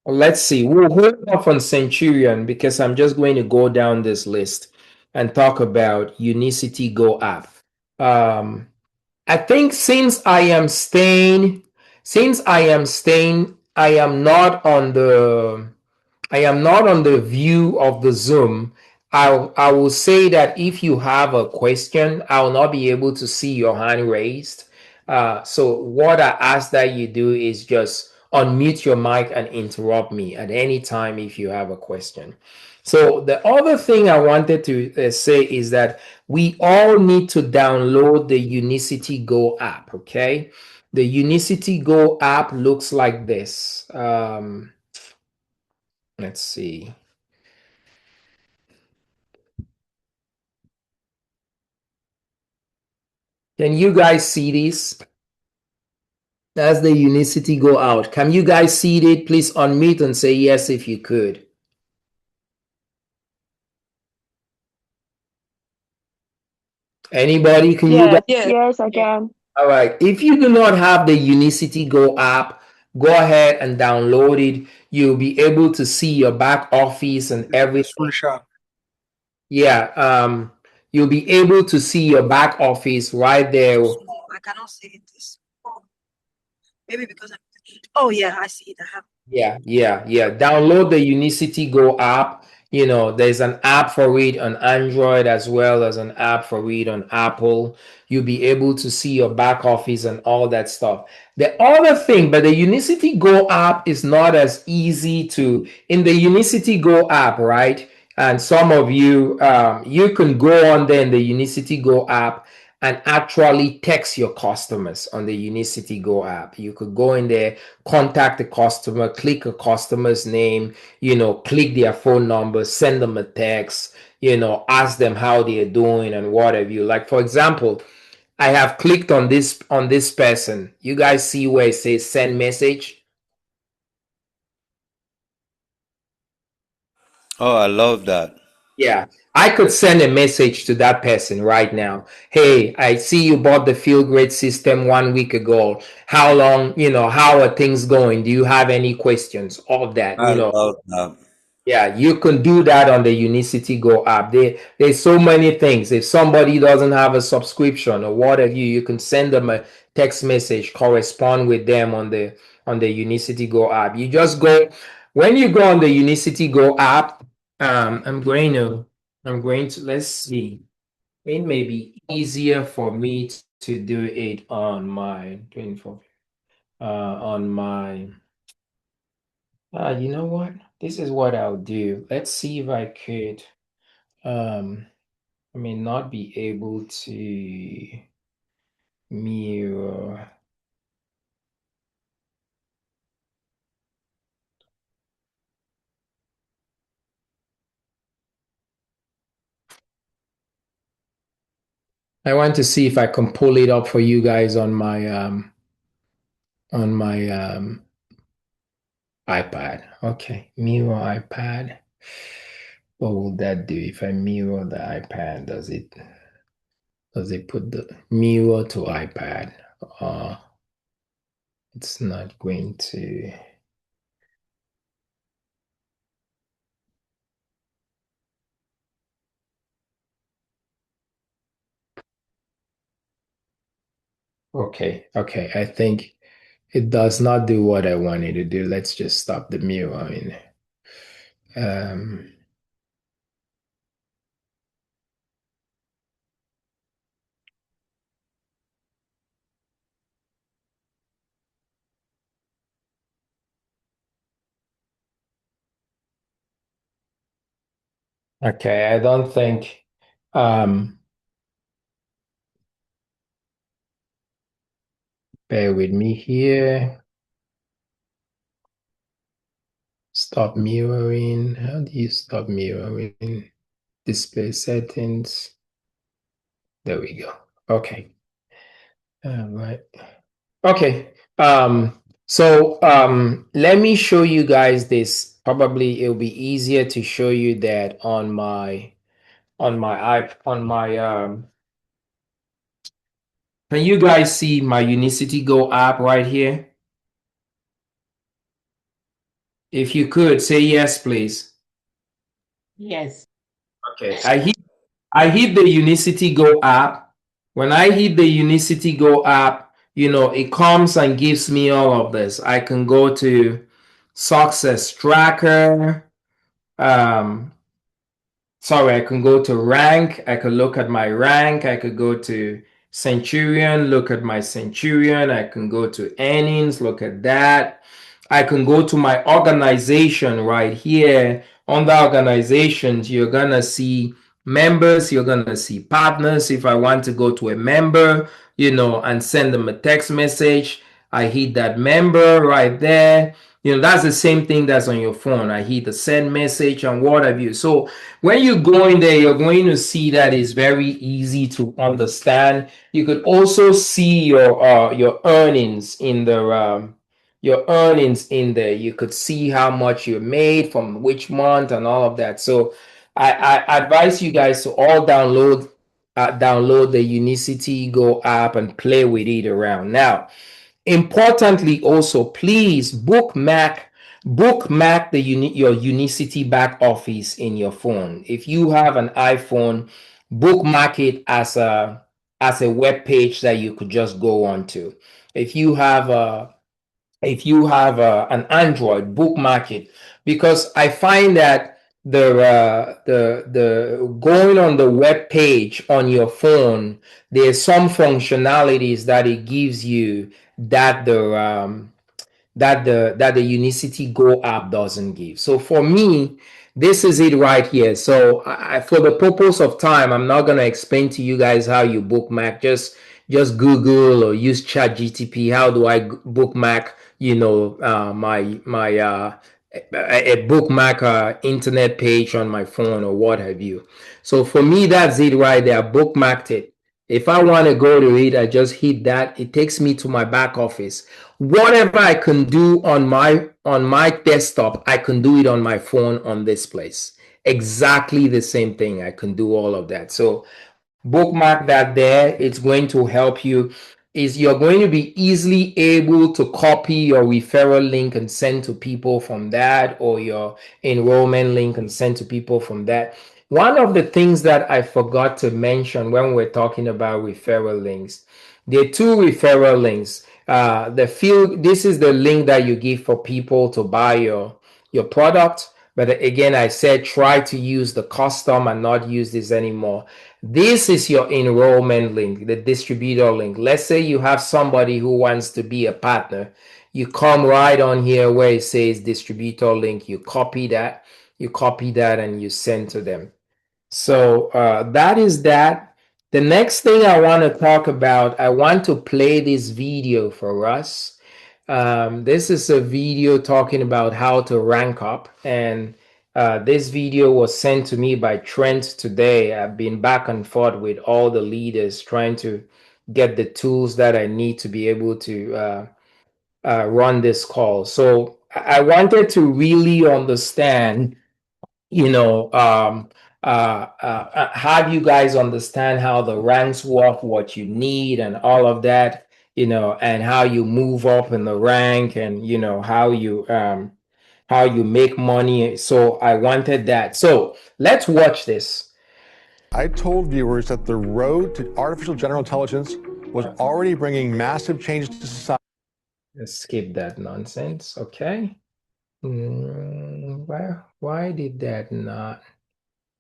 let's see, we'll hold off on Centurion because I'm just going to go down this list and talk about Unicity Go app. I think since I am not on the view of the Zoom. I will say that if you have a question, I will not be able to see your hand raised. So what I ask that you do is just unmute your mic and interrupt me at any time if you have a question. So the other thing I wanted to say is that we all need to download the Unicity Go app. Okay, the Unicity Go app looks like this. Let's see. Can you guys see this? That's the Unicity Go out. Can you guys see it? Please unmute and say yes if you could. Anybody? Can you guys? Yes, yes, I can. All right. If you do not have the Unicity Go app, go ahead and download it. You'll be able to see your back office and everything. Yeah. You'll be able to see your back office right there. I cannot see this. Maybe because oh yeah, I see it. I have. Yeah. Download the Unicity Go app. You know, there's an app for it on Android as well as an app for it on Apple. You'll be able to see your back office and all that stuff. The other thing, but the Unicity Go app is not as easy to, in the Unicity Go app, right? And some of you, you can go on there in the Unicity Go app and actually text your customers on the Unicity Go app. You could go in there, contact the customer, click a customer's name, click their phone number, send them a text, ask them how they're doing and what have you. Like, for example, I have clicked on this person. You guys see where it says send message? Oh, I love that. Yeah, I could send a message to that person right now. Hey, I see you bought the field grade system 1 week ago. How long, how are things going? Do you have any questions? All of that, I love that. Yeah, you can do that on the Unicity Go app. There's so many things. If somebody doesn't have a subscription or what have you, you can send them a text message, correspond with them on the Unicity Go app. You just go when you go on the Unicity Go app. I'm going to let's see. It may be easier for me to do it on my 24 on my you know what? This is what I'll do. Let's see if I could. I may not be able to mirror. I want to see if I can pull it up for you guys on my iPad. Okay, mirror iPad. What will that do if I mirror the iPad? Does it put the mirror to iPad? It's not going to. Okay. I think it does not do what I wanted to do. Let's just stop the mirroring. Okay, I don't think bear with me here. Stop mirroring. How do you stop mirroring? Display settings. There we go. Okay. All right. Okay. So let me show you guys this. Probably it'll be easier to show you that on my can you guys see my Unicity Go app right here? If you could say yes, please. Yes. Okay. I hit the Unicity Go app When I hit the Unicity Go app, it comes and gives me all of this. I can go to Success Tracker. Sorry, I can go to rank. I could look at my rank. I could go to Centurion, look at my Centurion. I can go to earnings, look at that. I can go to my organization right here. Under organizations, you're going to see members, you're going to see partners. If I want to go to a member, and send them a text message, I hit that member right there. That's the same thing that's on your phone. I hit the send message and what have you. So when you go in there, you're going to see that it's very easy to understand. You could also see your earnings in there. You could see how much you made from which month and all of that. So I advise you guys to all download the Unicity Go app and play with it around. Now, importantly, also, please bookmark your Unicity back office in your phone. If you have an iPhone, bookmark it as a web page that you could just go onto. If you have an Android, bookmark it, because I find that the going on the web page on your phone, there's some functionalities that it gives you that the Unicity Go app doesn't give. So for me, this is it right here. So for the purpose of time, I'm not gonna explain to you guys how you bookmark. Just Google or use ChatGTP. How do I bookmark? A bookmark internet page on my phone or what have you. So for me, that's it right there. I bookmarked it. If I want to go to it, I just hit that. It takes me to my back office. Whatever I can do on my desktop, I can do it on my phone on this place. Exactly the same thing. I can do all of that. So bookmark that there. It's going to help you. You're going to be easily able to copy your referral link and send to people from that, or your enrollment link and send to people from that. One of the things that I forgot to mention when we're talking about referral links, there are two referral links. This is the link that you give for people to buy your product. But again, I said try to use the custom and not use this anymore. This is your enrollment link, the distributor link. Let's say you have somebody who wants to be a partner. You come right on here where it says distributor link. You copy that and you send to them. So that is that. The next thing I want to talk about, I want to play this video for us. This is a video talking about how to rank up, and this video was sent to me by Trent today. I've been back and forth with all the leaders trying to get the tools that I need to be able to run this call. So I wanted to really understand, have you guys understand how the ranks work, what you need, and all of that, and how you move up in the rank, and how you make money. So I wanted that. So let's watch this. I told viewers that the road to artificial general intelligence was already bringing massive changes to society. Let's skip that nonsense. Okay. Why did that not?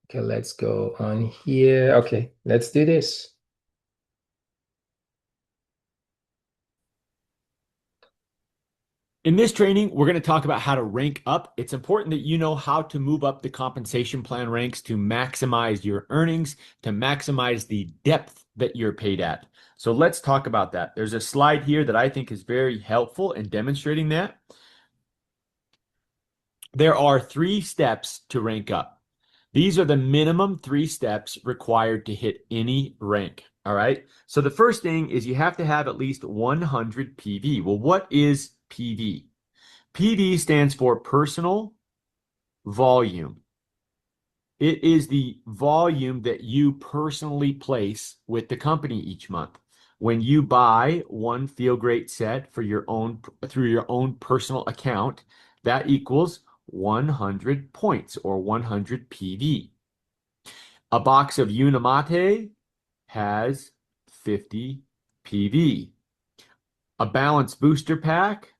Okay, let's go on here. Okay, let's do this. In this training, we're going to talk about how to rank up. It's important that you know how to move up the compensation plan ranks to maximize your earnings, to maximize the depth that you're paid at. So let's talk about that. There's a slide here that I think is very helpful in demonstrating that. There are 3 steps to rank up. These are the minimum 3 steps required to hit any rank. All right. So the first thing is you have to have at least 100 PV. Well, what is PV? PV stands for personal volume. It is the volume that you personally place with the company each month. When you buy one Feel Great set for through your own personal account, that equals 100 points or 100 PV. A box of Unimate has 50 PV. A balanced booster pack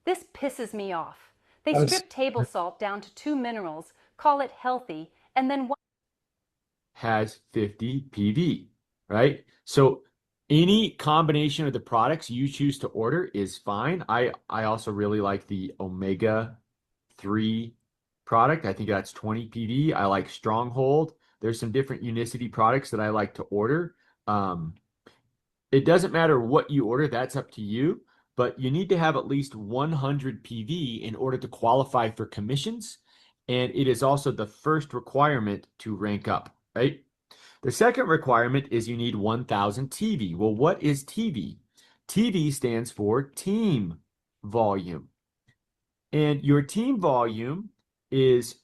This pisses me off. They I'm strip table salt down to 2 minerals, call it healthy, and then has 50 PV, right? So any combination of the products you choose to order is fine. I also really like the Omega 3 product. I think that's 20 PV. I like Stronghold. There's some different Unicity products that I like to order. It doesn't matter what you order, that's up to you, but you need to have at least 100 PV in order to qualify for commissions. And it is also the first requirement to rank up, right? The second requirement is you need 1000 TV. Well, what is TV? TV stands for team volume. And your team volume is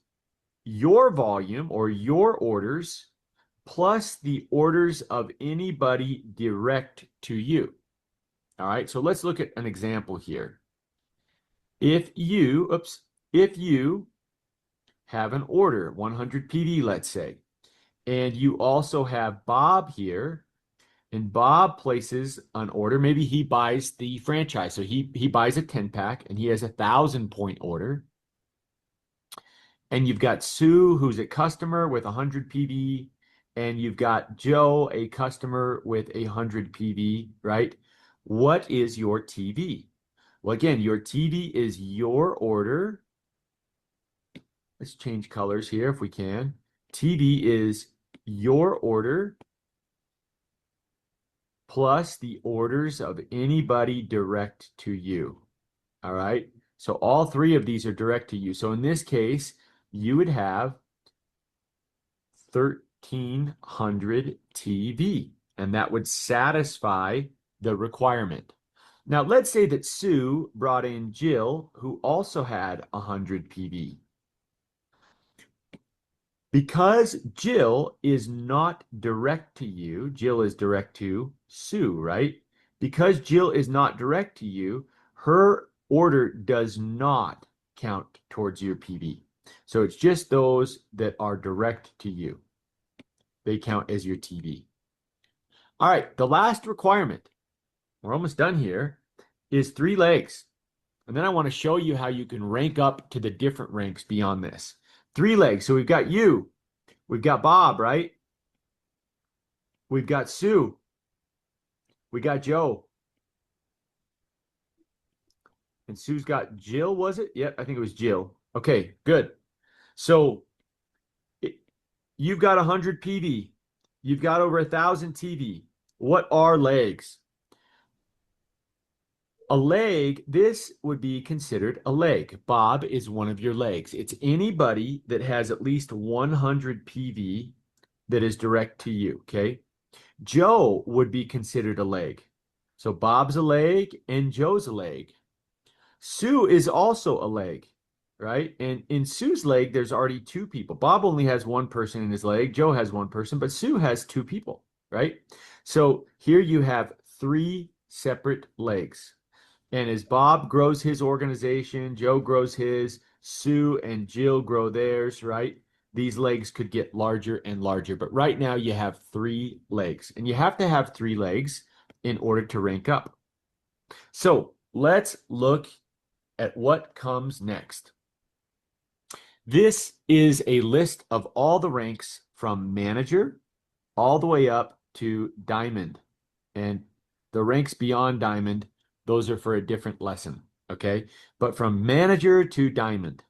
your volume or your orders plus the orders of anybody direct to you. All right, so let's look at an example here. If you have an order, 100 PV, let's say, and you also have Bob here, and Bob places an order. Maybe he buys the franchise. So he buys a 10 pack and he has a 1,000-point order. And you've got Sue, who's a customer with 100 PV, and you've got Joe, a customer with 100 PV, right? What is your TV? Well, again, your TV is your order. Let's change colors here if we can. TV is your order plus the orders of anybody direct to you. All right. So all three of these are direct to you. So in this case, you would have 1,300 TV, and that would satisfy the requirement. Now, let's say that Sue brought in Jill, who also had 100 PV. Because Jill is not direct to you, Jill is direct to Sue, right? Because Jill is not direct to you, her order does not count towards your PV. So it's just those that are direct to you. They count as your TV. All right, the last requirement, we're almost done here, is 3 legs. And then I want to show you how you can rank up to the different ranks beyond this. 3 legs. So we've got you. We've got Bob, right? We've got Sue. We got Joe. And Sue's got Jill, was it? Yep, I think it was Jill. Okay, good. So you've got 100 PV. You've got over 1,000 TV. What are legs? A leg, this would be considered a leg. Bob is one of your legs. It's anybody that has at least 100 PV that is direct to you, okay? Joe would be considered a leg. So Bob's a leg and Joe's a leg. Sue is also a leg, right? And in Sue's leg, there's already 2 people. Bob only has 1 person in his leg. Joe has 1 person, but Sue has 2 people, right? So here you have 3 separate legs. And as Bob grows his organization, Joe grows his, Sue and Jill grow theirs, right? These legs could get larger and larger. But right now you have 3 legs. And you have to have 3 legs in order to rank up. So let's look at what comes next. This is a list of all the ranks from manager all the way up to diamond. And the ranks beyond diamond, those are for a different lesson, okay? But from manager to diamond,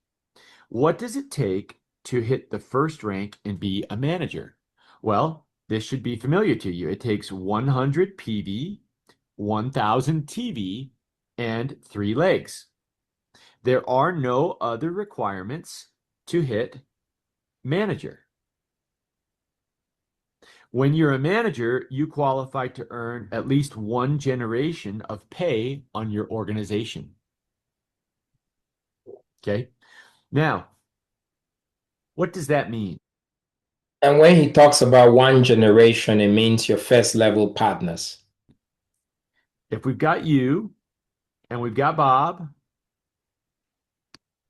what does it take to hit the first rank and be a manager? Well, this should be familiar to you. It takes 100 PV, 1,000 TV, and 3 legs. There are no other requirements to hit manager. When you're a manager, you qualify to earn at least 1 generation of pay on your organization. Okay. Now, what does that mean? And when he talks about 1 generation, it means your first level partners. If we've got you, and we've got Bob,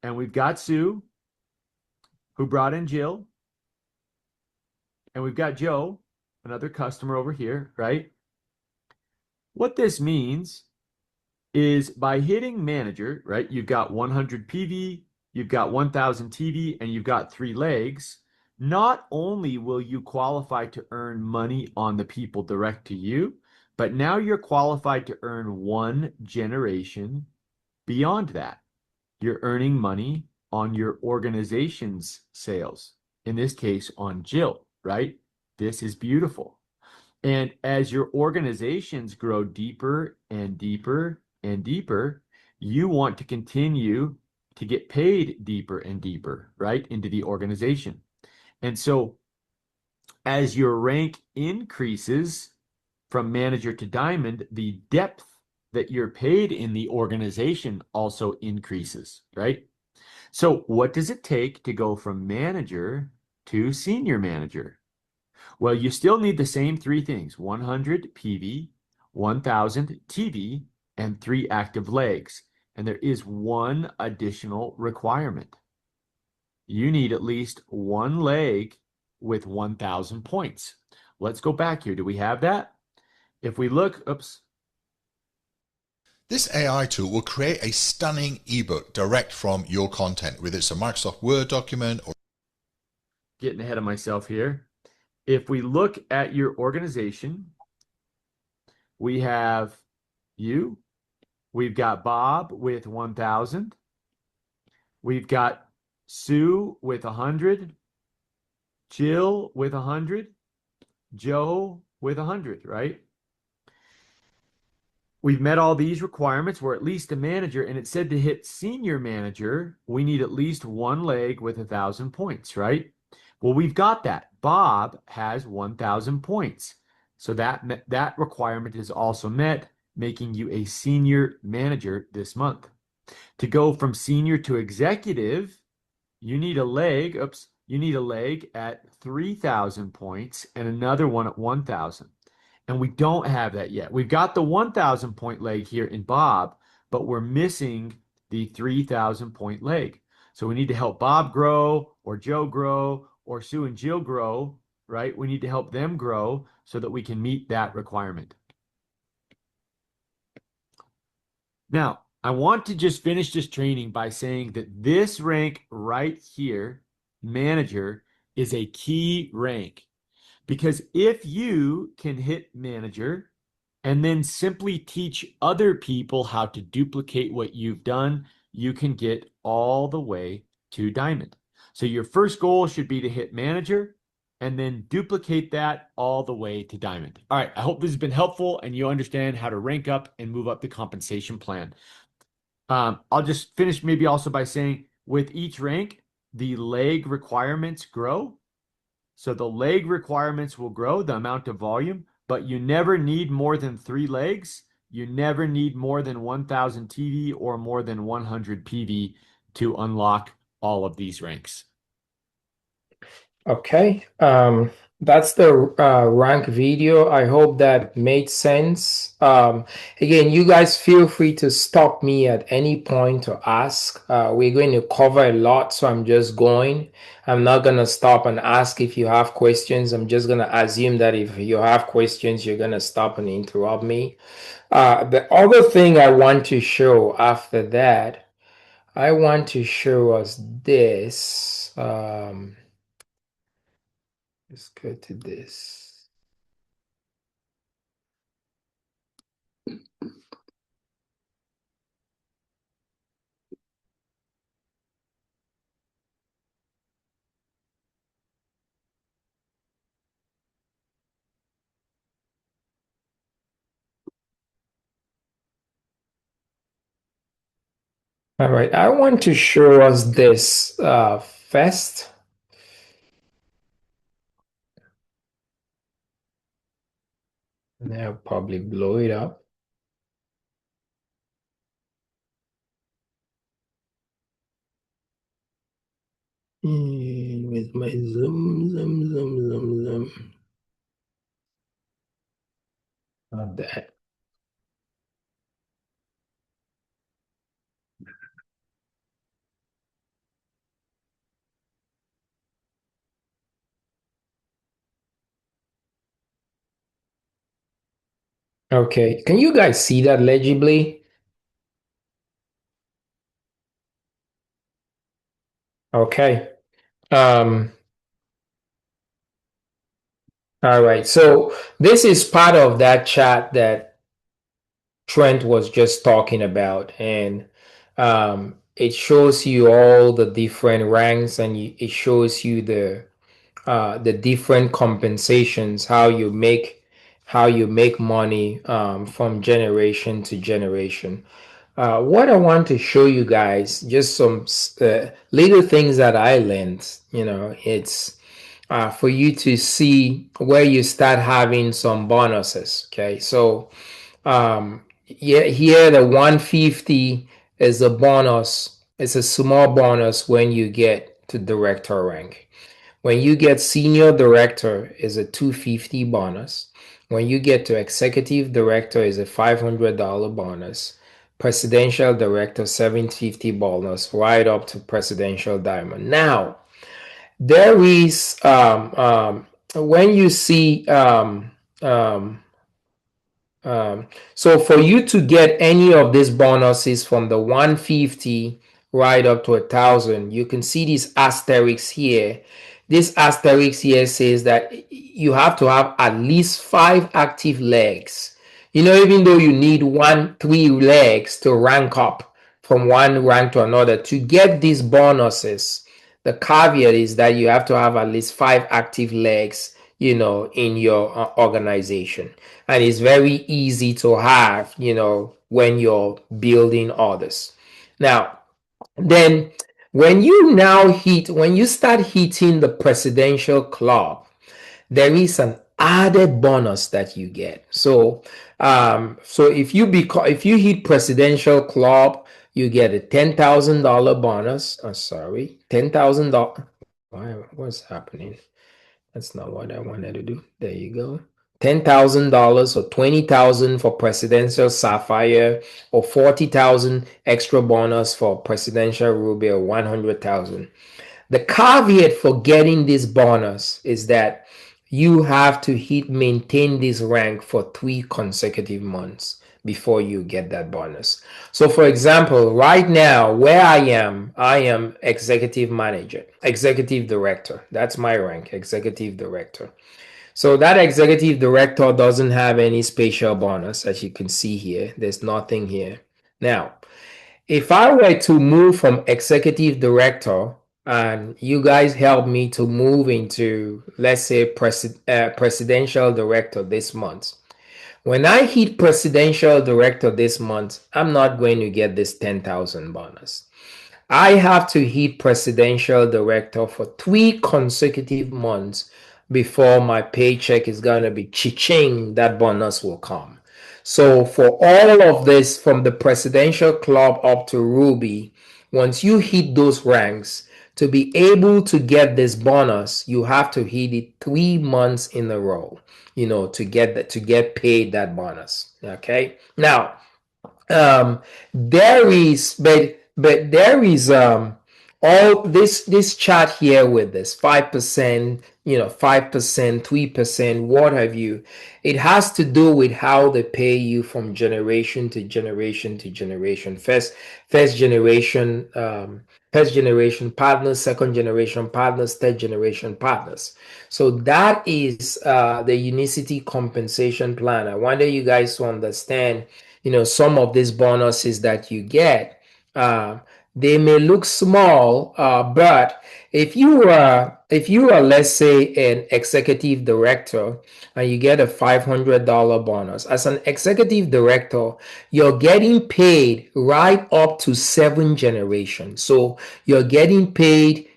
and we've got Sue, who brought in Jill, and we've got Joe, another customer over here, right? What this means is by hitting manager, right? You've got 100 PV, you've got 1000 TV, and you've got 3 legs. Not only will you qualify to earn money on the people direct to you, but now you're qualified to earn 1 generation beyond that. You're earning money on your organization's sales, in this case on Jill, right? This is beautiful. And as your organizations grow deeper and deeper and deeper, you want to continue to get paid deeper and deeper, right, into the organization. And so as your rank increases from manager to diamond, the depth that you're paid in the organization also increases, right? So what does it take to go from manager to senior manager? Well, you still need the same 3 things: 100 PV, 1000 TV, and 3 active legs. And there is one additional requirement. You need at least 1 leg with 1000 points. Let's go back here. Do we have that? If we look, oops. This AI tool will create a stunning ebook direct from your content, whether it's a Microsoft Word document or Getting ahead of myself here. If we look at your organization, we have you. We've got Bob with 1000. We've got Sue with 100. Jill with 100. Joe with 100, right? We've met all these requirements. We're at least a manager, and it said to hit senior manager, we need at least 1 leg with 1000 points, right? Well, we've got that. Bob has 1000 points. So that requirement is also met, making you a senior manager this month. To go from senior to executive, you need a leg. Oops, you need a leg at 3000 points and another one at 1000. And we don't have that yet. We've got the 1000 point leg here in Bob, but we're missing the 3000 point leg. So we need to help Bob grow, or Joe grow, or Sue and Jill grow, right? We need to help them grow so that we can meet that requirement. Now, I want to just finish this training by saying that this rank right here, manager, is a key rank. Because if you can hit manager and then simply teach other people how to duplicate what you've done, you can get all the way to diamond. So your first goal should be to hit manager and then duplicate that all the way to diamond. All right, I hope this has been helpful and you understand how to rank up and move up the compensation plan. I'll just finish maybe also by saying with each rank, the leg requirements grow. So the leg requirements will grow, the amount of volume, but you never need more than 3 legs. You never need more than 1000 TV or more than 100 PV to unlock all of these ranks. Okay, that's the rank video. I hope that made sense. Again, you guys feel free to stop me at any point to ask. We're going to cover a lot, so I'm just going. I'm not going to stop and ask if you have questions. I'm just going to assume that if you have questions, you're going to stop and interrupt me. The other thing I want to show after that, I want to show us this. Let's go to this. All right, I want to show us this first. And I'll probably blow it up. With my zoom. Not that. Okay. Can you guys see that legibly? Okay. Um, all right. So this is part of that chat that Trent was just talking about, and it shows you all the different ranks, and it shows you the different compensations, how you make money from generation to generation. What I want to show you guys, just some little things that I learned. It's for you to see where you start having some bonuses. Okay, so yeah, here the 150 is a bonus. It's a small bonus when you get to director rank. When you get senior director is a 250 bonus. When you get to executive director is a $500 bonus. Presidential director 750 bonus right up to presidential diamond. Now, there is when you see so for you to get any of these bonuses from the 150 right up to 1,000, you can see these asterisks here. This asterisk here says that you have to have at least 5 active legs. Even though you need 3 legs to rank up from one rank to another to get these bonuses, the caveat is that you have to have at least 5 active legs, in your organization. And it's very easy to have, when you're building others. Now, then when you start hitting the presidential club, there is an added bonus that you get. So if you hit presidential club, you get a $10,000 bonus. Sorry, $10,000. What's happening? That's not what I wanted to do. There you go. $10,000 or $20,000 for presidential sapphire, or 40,000 extra bonus for presidential ruby, or 100,000. The caveat for getting this bonus is that you have to maintain this rank for 3 consecutive months before you get that bonus. So for example, right now where I am executive manager, executive director. That's my rank, executive director. So that executive director doesn't have any special bonus, as you can see here. There's nothing here. Now, if I were to move from executive director and you guys help me to move into, let's say, presidential director this month, when I hit presidential director this month, I'm not going to get this 10,000 bonus. I have to hit presidential director for 3 consecutive months before my paycheck is going to be cha-ching, that bonus will come. So for all of this, from the presidential club up to Ruby, once you hit those ranks, to be able to get this bonus, you have to hit it 3 months in a row, to get paid that bonus. Okay. Now, there is but there is all this chart here with this 5%, 5%, 3%, what have you. It has to do with how they pay you from generation to generation to generation. First generation partners, second generation partners, third generation partners. So that is the Unicity compensation plan. I wanted you guys to understand, some of these bonuses that you get. They may look small, but if you are, let's say, an executive director and you get a $500 bonus as an executive director, you're getting paid right up to 7 generations. So you're getting paid,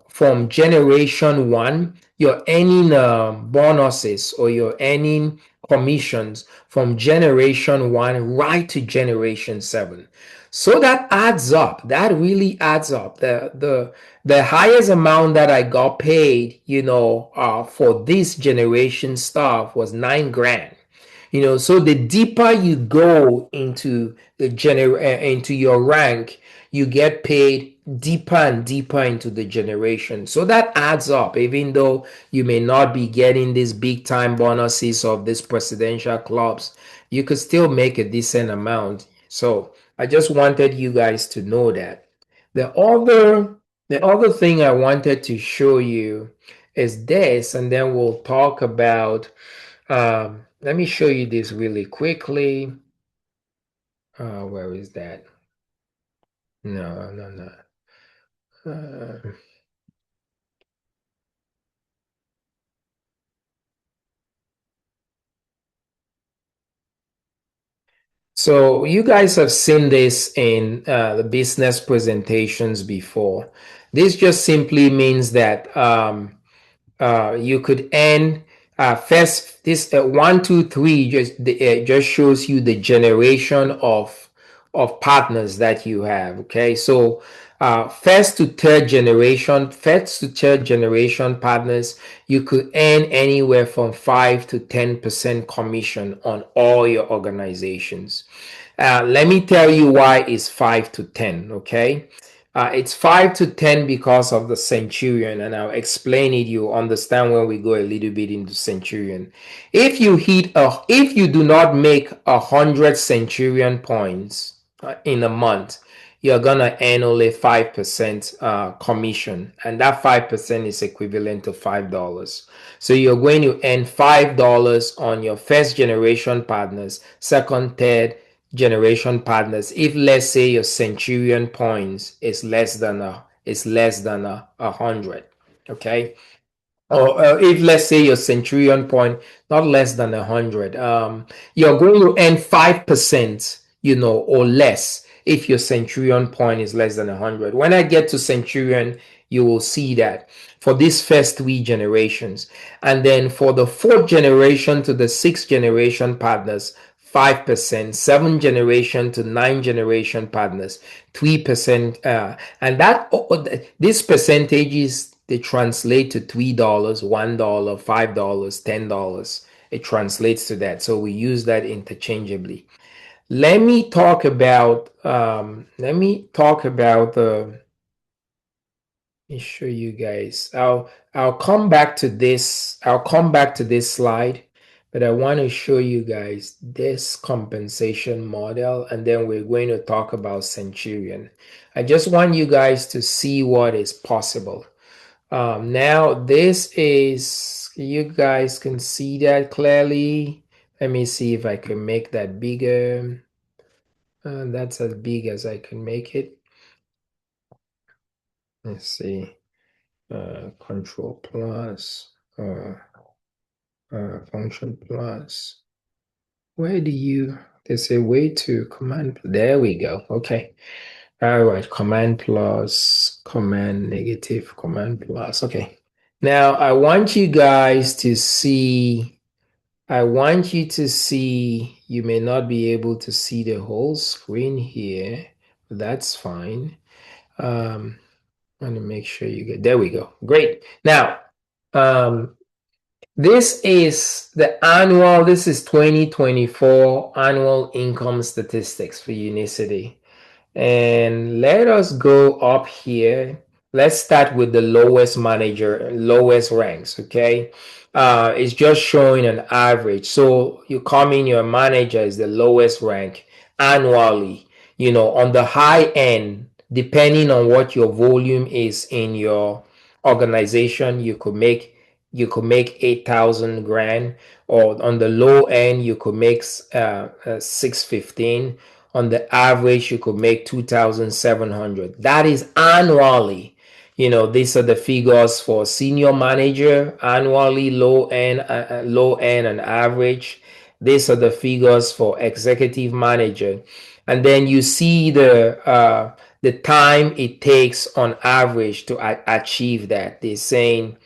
from generation one. You're earning bonuses, or you're earning commissions from generation one right to generation seven. So that adds up. That really adds up. The highest amount that I got paid, for this generation stuff was 9 grand. So the deeper you go into into your rank, you get paid deeper and deeper into the generation. So that adds up, even though you may not be getting these big time bonuses of these presidential clubs, you could still make a decent amount. So I just wanted you guys to know that. The other thing I wanted to show you is this, and then we'll talk about let me show you this really quickly. Where is that? No, no, no. So you guys have seen this in the business presentations before. This just simply means that you could earn first this 1, 2, 3 just shows you the generation of partners that you have. Okay, so first to third generation partners, you could earn anywhere from 5 to 10% commission on all your organizations. Let me tell you why it's 5 to 10. Okay, it's 5 to 10 because of the centurion, and I'll explain it. You understand when we go a little bit into centurion. If you do not make 100 centurion points in a month, you're gonna earn only 5% commission, and that 5% is equivalent to $5. So you're going to earn $5 on your first generation partners, second, third generation partners. If let's say your centurion points is less than a 100, okay, or if let's say your centurion point not less than 100, you're going to earn 5%, or less if your centurion point is less than 100. When I get to centurion, you will see that for these first 3 generations, and then for the 4th generation to the 6th generation partners, 5%, 7th generation to 9th generation partners, 3%, and that these percentages, they translate to $3, $1, $5, $10. It translates to that. So we use that interchangeably. Let me talk about the. Let me show you guys. I'll come back to this. I'll come back to this slide, but I want to show you guys this compensation model, and then we're going to talk about Centurion. I just want you guys to see what is possible. Now this is, you guys can see that clearly. Let me see if I can make that bigger. That's as big as I can make it. Let's see. Control plus, function plus. Where do you, there's a way to command. There we go. Okay. All right. Command plus, command negative, command plus. Okay. Now I want you guys to see, you may not be able to see the whole screen here. That's fine. Let me make sure you get, there we go. Great. Now, this is this is 2024 annual income statistics for Unicity. And let us go up here. Let's start with the lowest ranks, okay? It's just showing an average. So you come in, your manager is the lowest rank annually. On the high end, depending on what your volume is in your organization, you could make 8,000 grand, or on the low end, you could make 615. On the average, you could make 2,700. That is annually. These are the figures for senior manager annually, low end and average. These are the figures for executive manager. And then you see the time it takes on average to achieve that. They're saying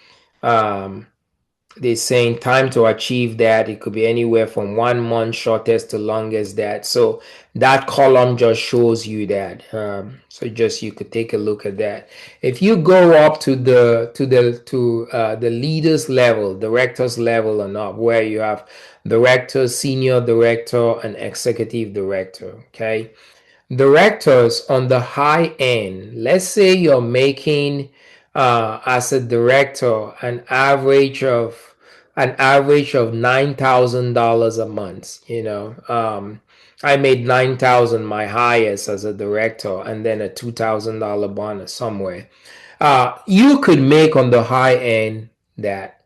time to achieve that, it could be anywhere from 1 month shortest to longest that. So that column just shows you that. So just, you could take a look at that. If you go up to the leaders level, directors level and up, where you have director, senior director, and executive director, okay? directors on the high end, let's say you're making as a director an average of $9,000 a month. I made 9,000 my highest as a director, and then a $2,000 bonus somewhere. You could make on the high end that,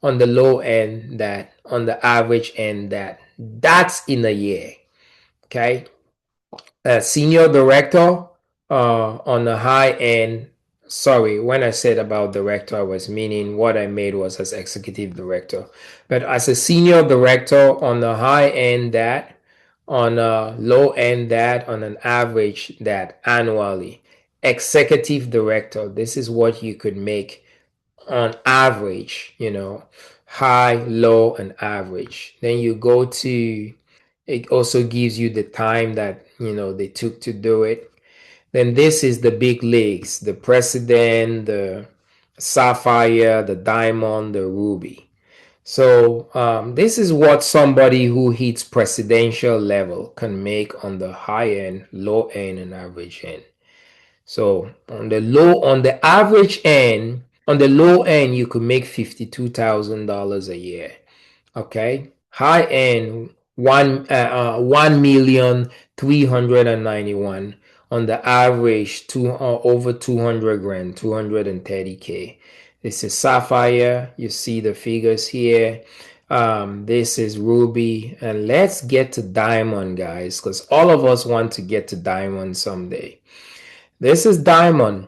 on the low end that, on the average end that. That's in a year. Okay. Senior director on the high end. Sorry, when I said about director, I was meaning what I made was as executive director. But as a senior director on the high end that, on a low end that, on an average that annually. Executive director, this is what you could make on average, high, low, and average. Then you go to, it also gives you the time that, they took to do it. Then this is the big leagues, the president, the sapphire, the diamond, the ruby. So this is what somebody who hits presidential level can make on the high end, low end, and average end. So on the average end, on the low end, you could make $52,000 a year. Okay, high end 1,391,000. On the average, over 200 grand, 230K. This is sapphire. You see the figures here. This is ruby, and let's get to diamond, guys, because all of us want to get to diamond someday. This is diamond.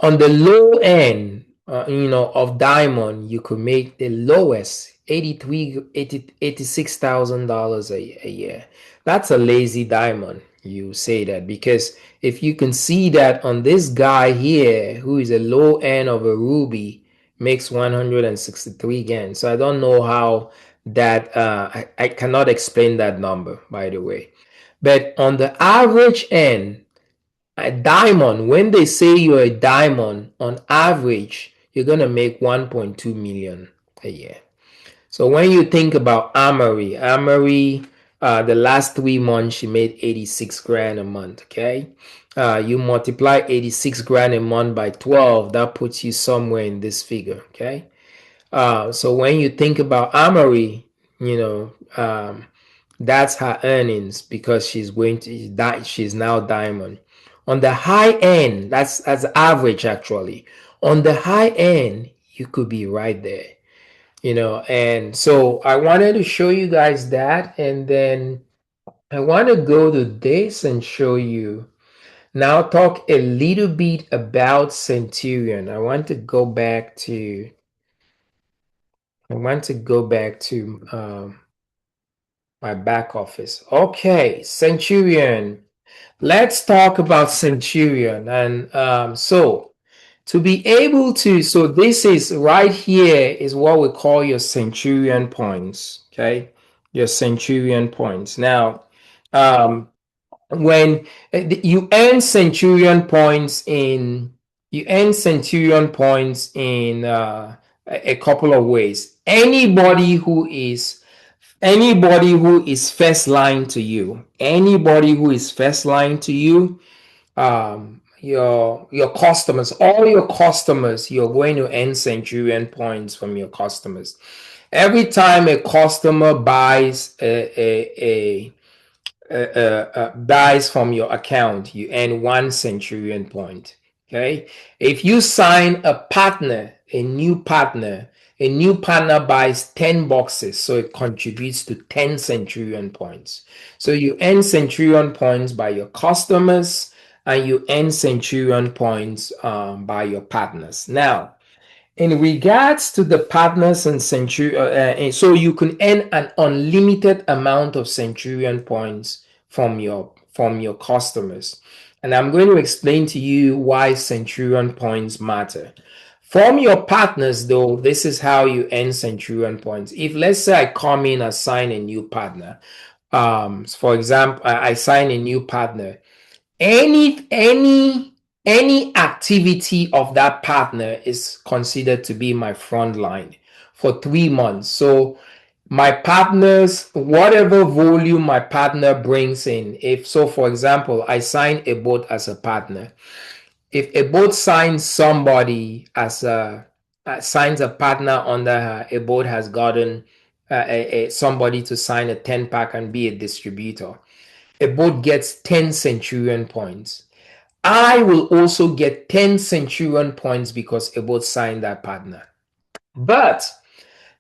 On the low end, of diamond, you could make the lowest $86,000 a year. That's a lazy diamond. You say that because if you can see that on this guy here, who is a low end of a ruby, makes 163 again. So I don't know how that. I cannot explain that number, by the way. But on the average end, a diamond, when they say you're a diamond, on average, you're going to make 1.2 million a year. So when you think about Amory, the last 3 months, she made 86 grand a month. Okay. You multiply 86 grand a month by 12, that puts you somewhere in this figure. Okay. So when you think about Amory, that's her earnings because she's now diamond. On the high end, that's average actually. On the high end, you could be right there, and so I wanted to show you guys that, and then I want to go to this and show you. Now talk a little bit about Centurion. I want to go back to my back office. Okay, Centurion. Let's talk about Centurion. And so to be able to, so this is right here is what we call your Centurion points. Okay, your Centurion points. Now, when you earn Centurion points in, a couple of ways. Anybody who is first line to you, your customers, all your customers, you're going to earn Centurion points from your customers. Every time a customer buys buys from your account, you earn 1 Centurion point. Okay, if you sign a new partner buys 10 boxes, so it contributes to 10 Centurion points. So you earn Centurion points by your customers, and you earn Centurion points by your partners. Now, in regards to the partners and Centurion, so you can earn an unlimited amount of Centurion points from your customers. And I'm going to explain to you why Centurion points matter. From your partners, though, this is how you earn Centurion points. If, let's say, I come in and sign a new partner, for example, I sign a new partner, any activity of that partner is considered to be my front line for 3 months. So my partners, whatever volume my partner brings in, if so, for example, I sign a boat as a partner. If a boat signs somebody as a signs a partner under her, a boat has gotten somebody to sign a 10 pack and be a distributor. A boat gets 10 centurion points. I will also get 10 centurion points because a boat signed that partner. But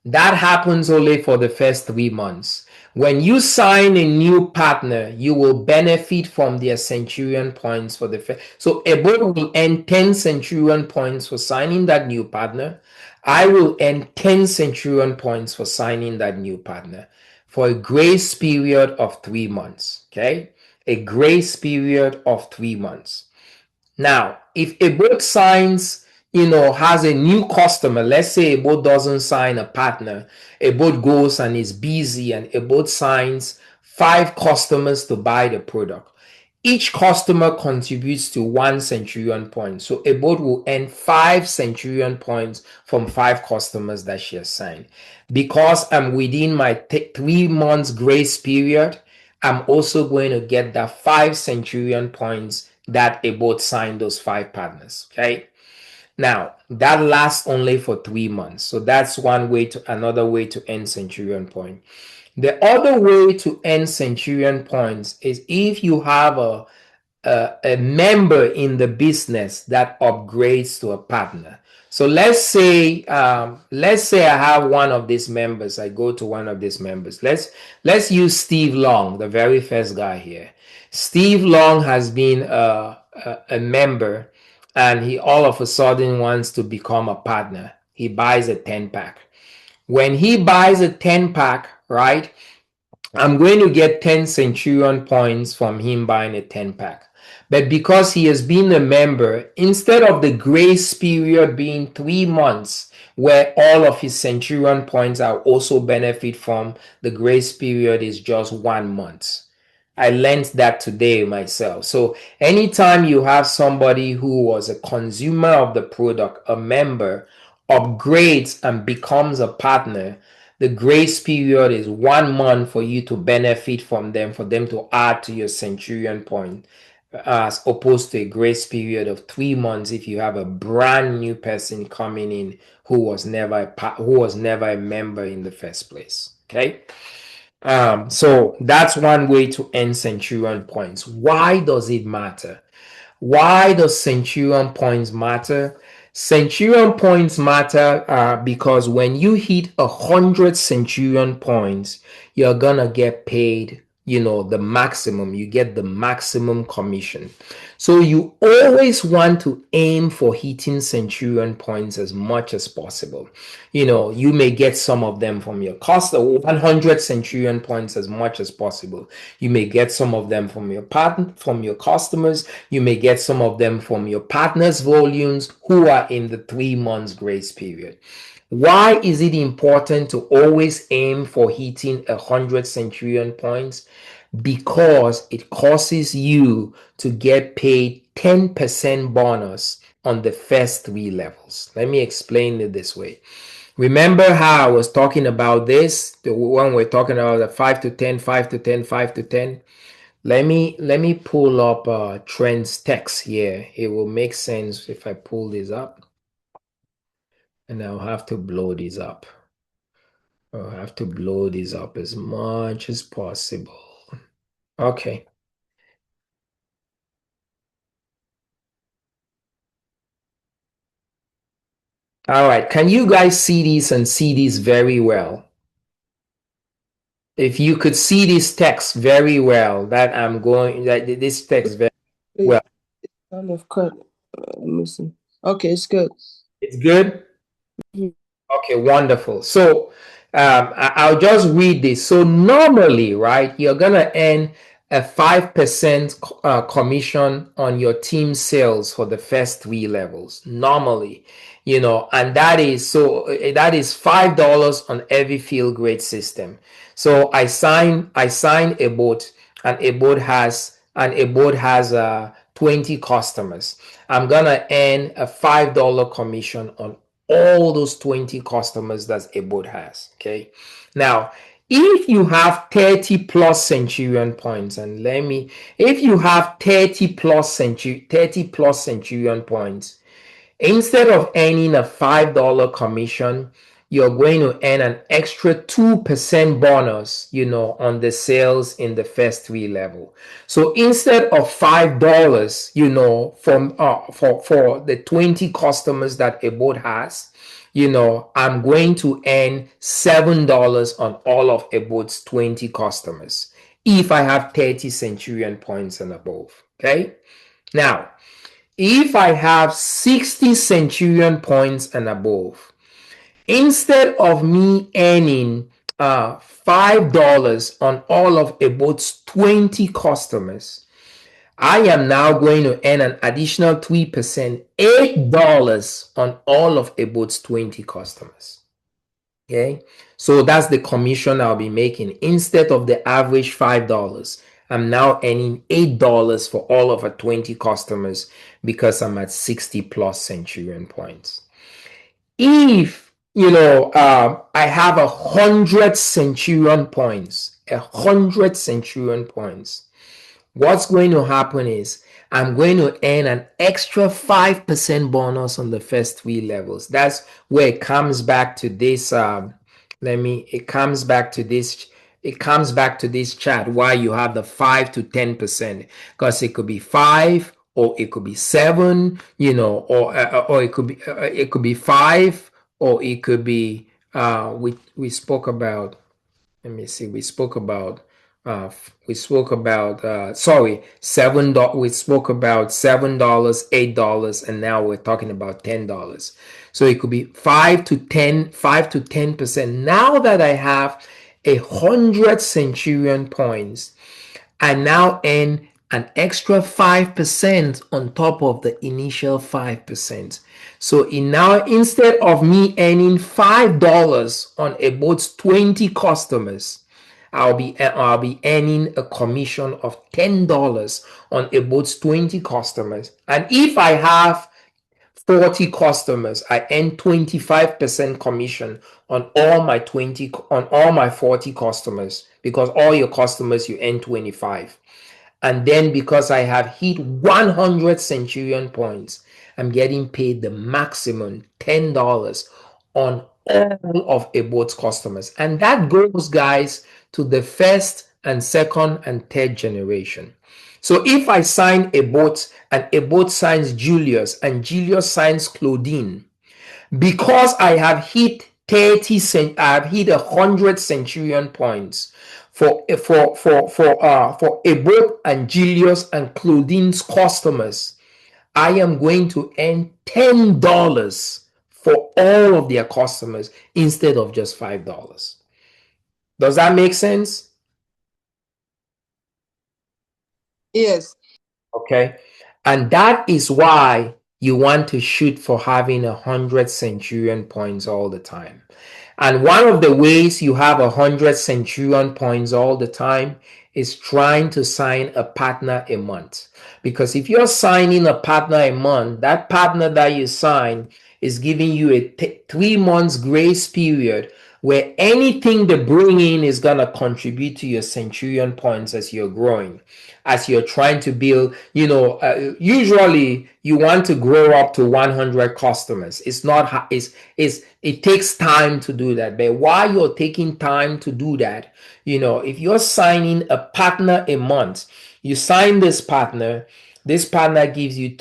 that happens only for the first 3 months. When you sign a new partner, you will benefit from their centurion points for the first. So a boat will earn 10 centurion points for signing that new partner. I will earn 10 centurion points for signing that new partner for a grace period of 3 months. Okay? A grace period of 3 months. Now, if a boat signs, has a new customer, let's say a boat doesn't sign a partner, a boat goes and is busy and a boat signs 5 customers to buy the product. Each customer contributes to 1 centurion point. So a boat will earn 5 centurion points from 5 customers that she has signed. Because I'm within my 3 months grace period, I'm also going to get that 5 centurion points that a boat signed those 5 partners. Okay. Now that lasts only for 3 months. So that's another way to earn centurion point. The other way to earn centurion points is if you have a member in the business that upgrades to a partner. So let's say I have one of these members. I go to one of these members. Let's use Steve Long, the very first guy here. Steve Long has been a member, and he all of a sudden wants to become a partner. He buys a 10 pack. When he buys a 10 pack, right, I'm going to get 10 centurion points from him buying a 10 pack. But because he has been a member, instead of the grace period being 3 months, where all of his centurion points are also benefit from, the grace period is just 1 month. I learned that today myself. So anytime you have somebody who was a consumer of the product, a member, upgrades and becomes a partner, the grace period is 1 month for you to benefit from them, for them to add to your centurion point, as opposed to a grace period of 3 months if you have a brand new person coming in who was never a member in the first place. Okay. So that's one way to earn centurion points. Why does it matter? Why does centurion points matter? Centurion points matter because when you hit 100 centurion points, you're gonna get paid, the maximum. You get the maximum commission. So you always want to aim for hitting centurion points as much as possible. You may get some of them from your cost, 100 centurion points as much as possible. You may get some of them from your partner, from your customers. You may get some of them from your partners' volumes who are in the 3 months grace period. Why is it important to always aim for hitting 100 centurion points? Because it causes you to get paid 10% bonus on the first 3 levels. Let me explain it this way. Remember how I was talking about this, the one we're talking about the 5 to 10, 5 to 10, 5 to 10. Let me pull up trends text here. It will make sense if I pull this up. And I'll have to blow this up. I'll have to blow this up as much as possible. Okay. All right. Can you guys see this and see this very well? If you could see this text very well, this text very well. Kind of cut. Let me see. Okay, it's good. It's good? Mhm. Okay, wonderful. So I'll just read this. So normally, right, you're going to earn a 5% commission on your team sales for the first 3 levels. Normally, and that is $5 on every field grade system. So I sign a boat, and a boat has 20 customers. I'm gonna earn a $5 commission on all those 20 customers that a boat has. Okay. Now, if you have 30 plus Centurion points, and if you have 30 plus Centurion points, instead of earning a $5 commission, you're going to earn an extra 2% bonus, on the sales in the first 3 level. So instead of $5, from for the 20 customers that a boat has, I'm going to earn $7 on all of a boat's 20 customers if I have 30 Centurion points and above. Okay. Now, if I have 60 Centurion points and above, instead of me earning $5 on all of a boat's 20 customers, I am now going to earn an additional 3%, $8 on all of a boat's 20 customers. Okay, so that's the commission I'll be making. Instead of the average $5, I'm now earning $8 for all of our 20 customers because I'm at 60 plus Centurion points. If I have 100 Centurion points, what's going to happen is I'm going to earn an extra 5% bonus on the first 3 levels. That's where it comes back to this. It comes back to this chart why you have the 5 to 10%, because it could be 5 or it could be 7, or it could be 5, or it could be we spoke about, let me see, we spoke about sorry, $7. We spoke about $7, $8, and now we're talking about $10. So it could be 5 to 10%. Now that I have 100 Centurion points, I now earn an extra 5% on top of the initial 5%. So instead of me earning $5 on a boat's 20 customers, I'll be earning a commission of $10 on a boat's 20 customers. And if I have 40 customers, I earn 25% commission on all my 40 customers, because all your customers you earn 25. And then because I have hit 100 Centurion points, I'm getting paid the maximum $10 on all of a boat's customers. And that goes, guys, to the first and second and third generation. So if I sign a boat and a boat signs Julius and Julius signs Claudine, because I have hit 100 Centurion points for a boat and Julius and Claudine's customers, I am going to earn $10 for all of their customers instead of just $5. Does that make sense? Yes. Okay. And that is why you want to shoot for having 100 Centurion points all the time. And one of the ways you have 100 Centurion points all the time is trying to sign a partner a month. Because if you're signing a partner a month, that partner that you sign is giving you a 3 months grace period where anything they bring in is going to contribute to your Centurion points as you're growing, as you're trying to build. Usually you want to grow up to 100 customers. It takes time to do that. But while you're taking time to do that, if you're signing a partner a month, you sign this partner. This partner gives you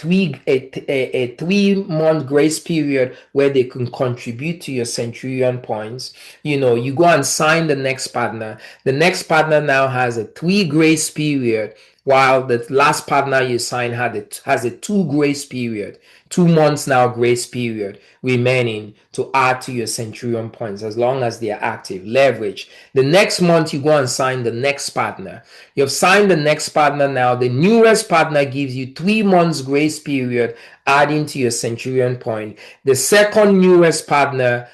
a 3 month grace period where they can contribute to your Centurion points. You go and sign the next partner. The next partner now has a 3 grace period, while the last partner you sign has a 2 grace period. 2 months now grace period remaining to add to your Centurion points as long as they are active. Leverage. The next month you go and sign the next partner. You've signed the next partner now. The newest partner gives you 3 months grace period adding to your Centurion point. The second newest partner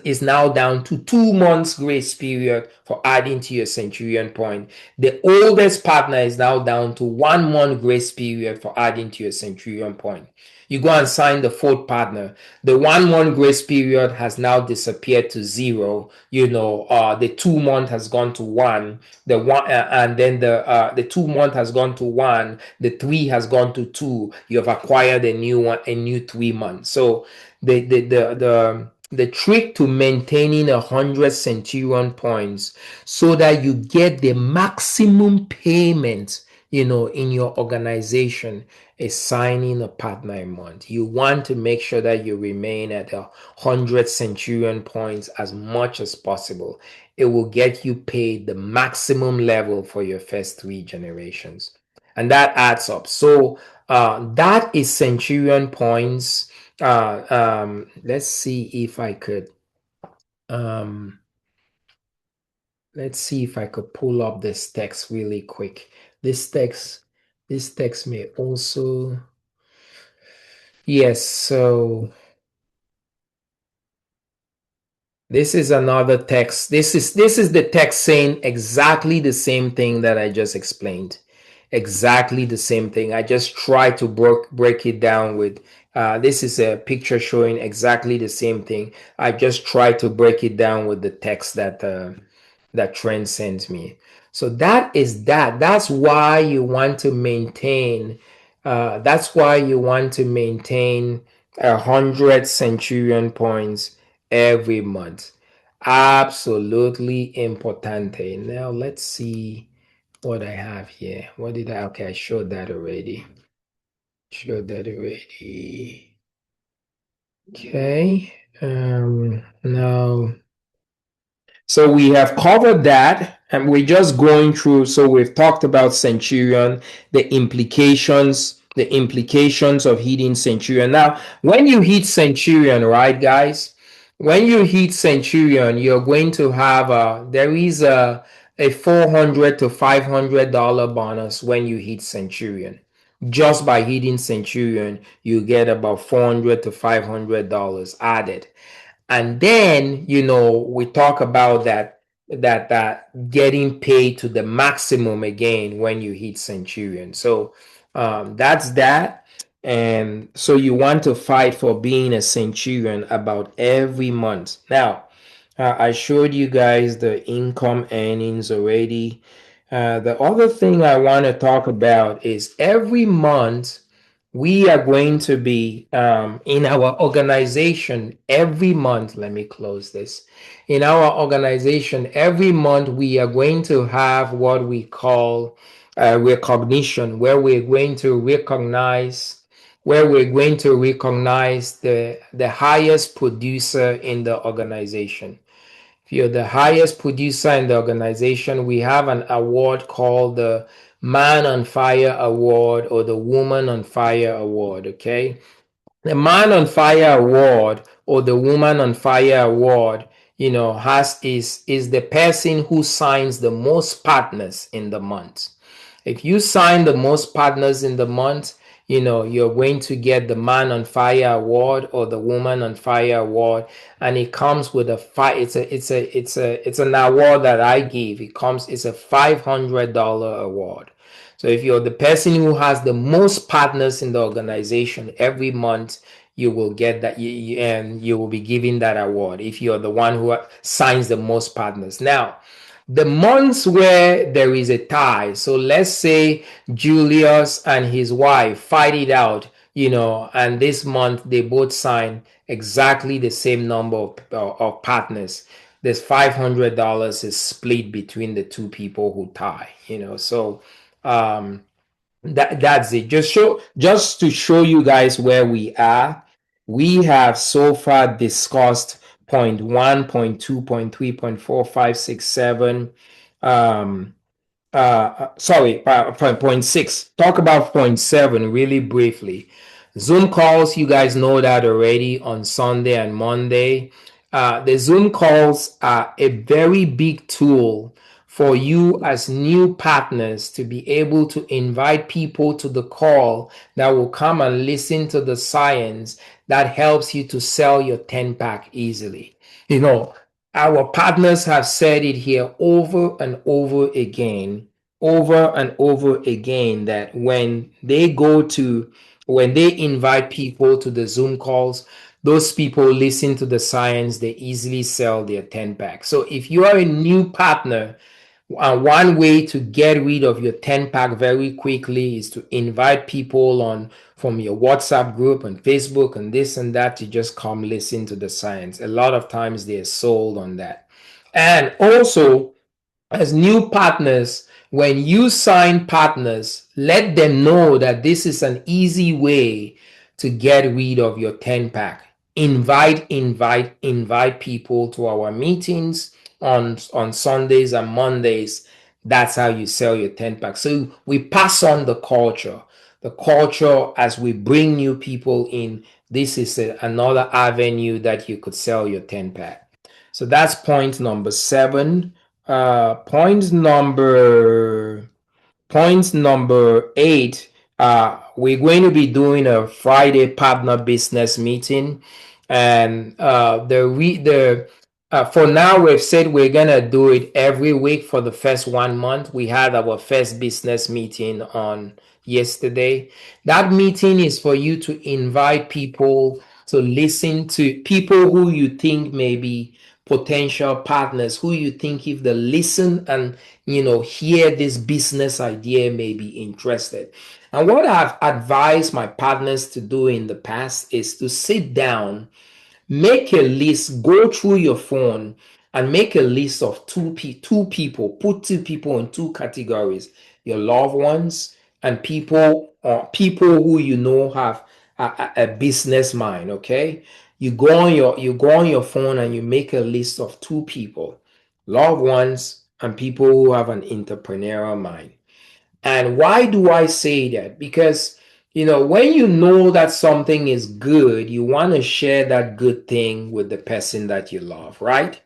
is now down to 2 months grace period for adding to your Centurion point. The oldest partner is now down to 1 month grace period for adding to your Centurion point. You go and sign the fourth partner. The 1 month grace period has now disappeared to 0. The 2 month has gone to 1. The one and then the 2 month has gone to 1. The 3 has gone to 2. You have acquired a new one, a new 3 month. So the trick to maintaining 100 centurion points so that you get the maximum payment in your organization is signing a partner a month. You want to make sure that you remain at 100 centurion points as much as possible. It will get you paid the maximum level for your first 3 generations, and that adds up. So that is centurion points. Let's see if I could pull up this text really quick. This text may also, yes. So this is another text. This is the text saying exactly the same thing that I just explained. Exactly the same thing. I just try to break it down with this is a picture showing exactly the same thing. I just try to break it down with the text that Trent sends me. So that's why you want to maintain 100 centurion points every month. Absolutely importante. Now let's see what I have here. What did I? Okay, I showed that already. Okay. Now, so we have covered that, and we're just going through. So we've talked about centurion, the implications of hitting centurion. Now, when you hit centurion, right, guys? When you hit centurion, you're going to have there is a $400 to $500 bonus when you hit centurion. Just by hitting centurion, you get about $400 to $500 added. And then we talk about that getting paid to the maximum again when you hit centurion. So that's that. And so you want to fight for being a centurion about every month. Now, I showed you guys the income earnings already. The other thing I want to talk about is every month we are going to be in our organization every month. Let me close this. In our organization every month, we are going to have what we call recognition, where we're going to recognize the highest producer in the organization. If you're the highest producer in the organization, we have an award called the Man on Fire Award or the Woman on Fire Award. Okay. The Man on Fire Award or the Woman on Fire Award, is the person who signs the most partners in the month. If you sign the most partners in the month, you're going to get the Man on Fire Award or the Woman on Fire Award, and it comes with it's an award that I give. It's a $500 award. So if you're the person who has the most partners in the organization every month, you will get that, and you will be given that award if you're the one who signs the most partners. Now, the months where there is a tie, so let's say Julius and his wife fight it out, and this month they both sign exactly the same number of partners. This $500 is split between the two people who tie, so that's it. Just to show you guys where we are. We have so far discussed point 1, point 2, point 3, point 4, 5, 6, 7. Point 6. Talk about point 7 really briefly. Zoom calls, you guys know that already, on Sunday and Monday. The Zoom calls are a very big tool for you as new partners to be able to invite people to the call that will come and listen to the science that helps you to sell your 10-pack easily. Our partners have said it here over and over again, that when they go to when they invite people to the Zoom calls, those people listen to the science, they easily sell their 10 pack. So if you are a new partner, one way to get rid of your 10 pack very quickly is to invite people on from your WhatsApp group and Facebook and this and that to just come listen to the science. A lot of times they're sold on that. And also, as new partners, when you sign partners, let them know that this is an easy way to get rid of your 10 pack. Invite people to our meetings on Sundays and Mondays. That's how you sell your 10 pack. So we pass on the culture. The culture as we bring new people in. This is another avenue that you could sell your 10 pack. So that's point number 7. Point number 8, we're going to be doing a Friday partner business meeting, and for now we've said we're gonna do it every week for the first 1 month. We had our first business meeting on yesterday. That meeting is for you to invite people to listen to people who you think may be potential partners, who you think if they listen and hear this business idea may be interested. And what I've advised my partners to do in the past is to sit down, make a list, go through your phone and make a list of two people, put 2 people in 2 categories: your loved ones and people who have a business mind. Okay, you go on your phone and you make a list of 2 people: loved ones and people who have an entrepreneurial mind. And why do I say that? Because when you know that something is good, you want to share that good thing with the person that you love, right?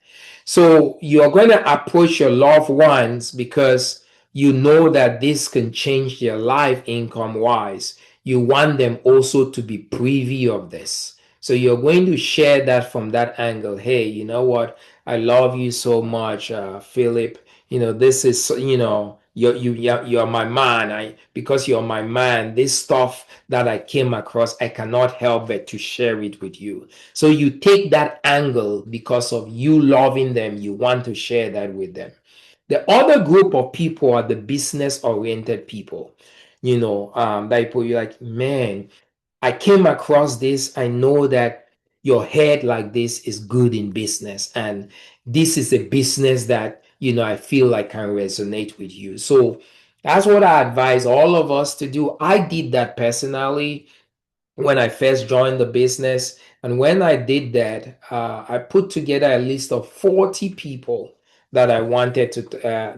So you're going to approach your loved ones because you know that this can change their life income wise. You want them also to be privy of this. So you're going to share that from that angle. Hey, you know what? I love you so much, Philip. This is, you're my man. Because you're my man, this stuff that I came across, I cannot help but to share it with you. So you take that angle because of you loving them. You want to share that with them. The other group of people are the business oriented people. That you're like, man, I came across this. I know that your head like this is good in business. And this is a business that, I feel like can resonate with you. So that's what I advise all of us to do. I did that personally when I first joined the business. And when I did that, I put together a list of 40 people that I wanted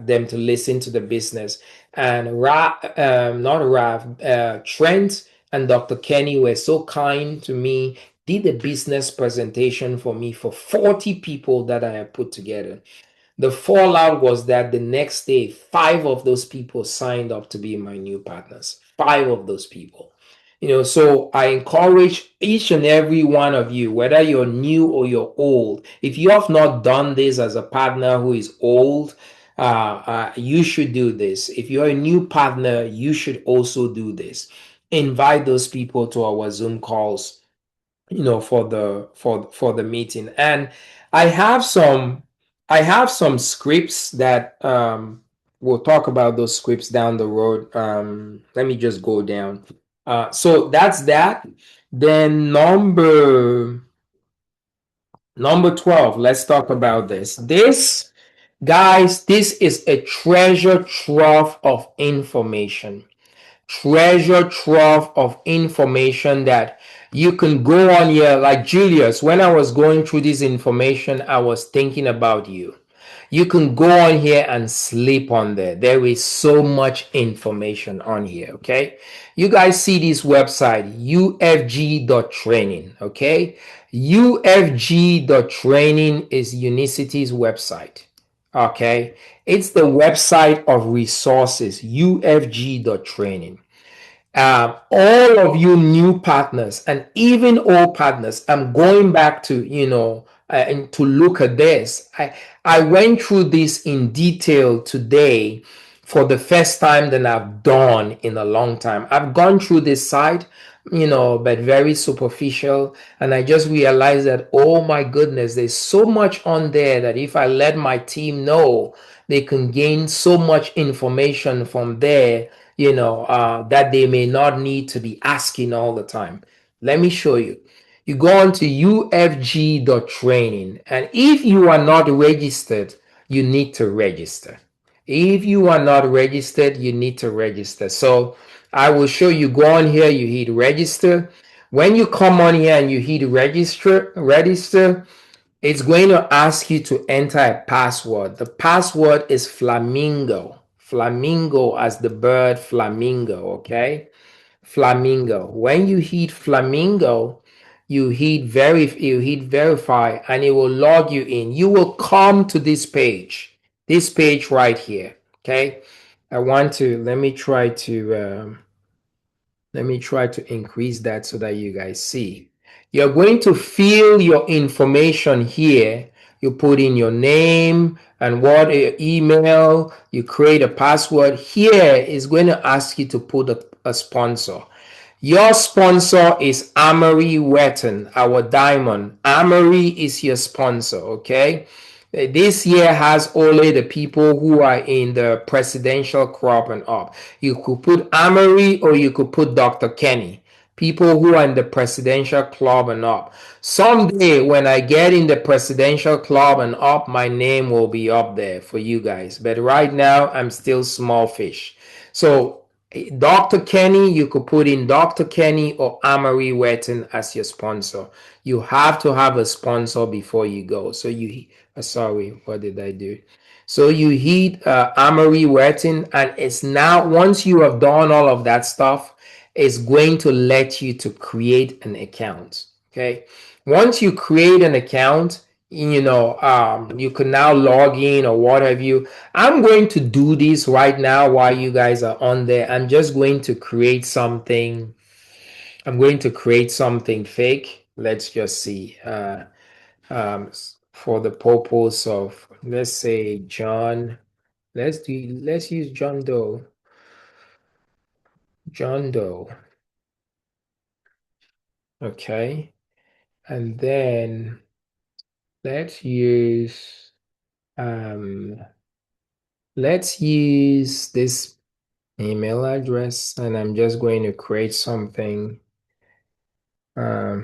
them to listen to the business. And Trent and Dr. Kenny were so kind to me, did a business presentation for me for 40 people that I had put together. The fallout was that the next day, 5 of those people signed up to be my new partners. 5 of those people. So I encourage each and every one of you, whether you're new or you're old, if you have not done this as a partner who is old, you should do this. If you're a new partner, you should also do this. Invite those people to our Zoom calls, for the meeting. And I have some scripts that we'll talk about those scripts down the road. Let me just go down. So that's that. Then number 12, let's talk about this. Guys, this is a treasure trove of information. Treasure trove of information that you can go on here. Like Julius, when I was going through this information, I was thinking about you. You can go on here and sleep on there. There is so much information on here. Okay, you guys see this website ufg.training. Okay, ufg.training is Unicity's website. Okay, it's the website of resources, ufg.training. All of you new partners and even old partners, I'm going back to and to look at this. I went through this in detail today for the first time than I've done in a long time. I've gone through this site, but very superficial. And I just realized that, oh my goodness, there's so much on there that if I let my team know, they can gain so much information from there, that they may not need to be asking all the time. Let me show you. You go on to ufg.training, and if you are not registered, you need to register. If you are not registered, you need to register. So I will show you. Go on here, you hit register. When you come on here and you hit register, it's going to ask you to enter a password. The password is flamingo. Flamingo as the bird flamingo, okay? Flamingo. When you hit flamingo, you hit verify, and it will log you in. You will come to this page right here. Okay. Let me try to increase that so that you guys see. You're going to fill your information here. You put in your name and what your email, you create a password. Here is going to ask you to put a sponsor. Your sponsor is Amory Wetton, our diamond. Amory is your sponsor, okay? This year has only the people who are in the presidential crop and up. You could put Amory or you could put Dr. Kenny. People who are in the presidential club and up. Someday when I get in the presidential club and up, my name will be up there for you guys. But right now, I'm still small fish. So Dr. Kenny, you could put in Dr. Kenny or Amory Wetton as your sponsor. You have to have a sponsor before you go. So sorry, what did I do? So you hit Amory Wetton, and it's now, once you have done all of that stuff, it's going to let you to create an account. Okay. Once you create an account, you can now log in or what have you. I'm going to do this right now while you guys are on there. I'm just going to create something. I'm going to create something fake. Let's just see. For the purpose of, let's say, John. Let's use John Doe. John Doe. Okay. And then let's use this email address, and I'm just going to create something. Does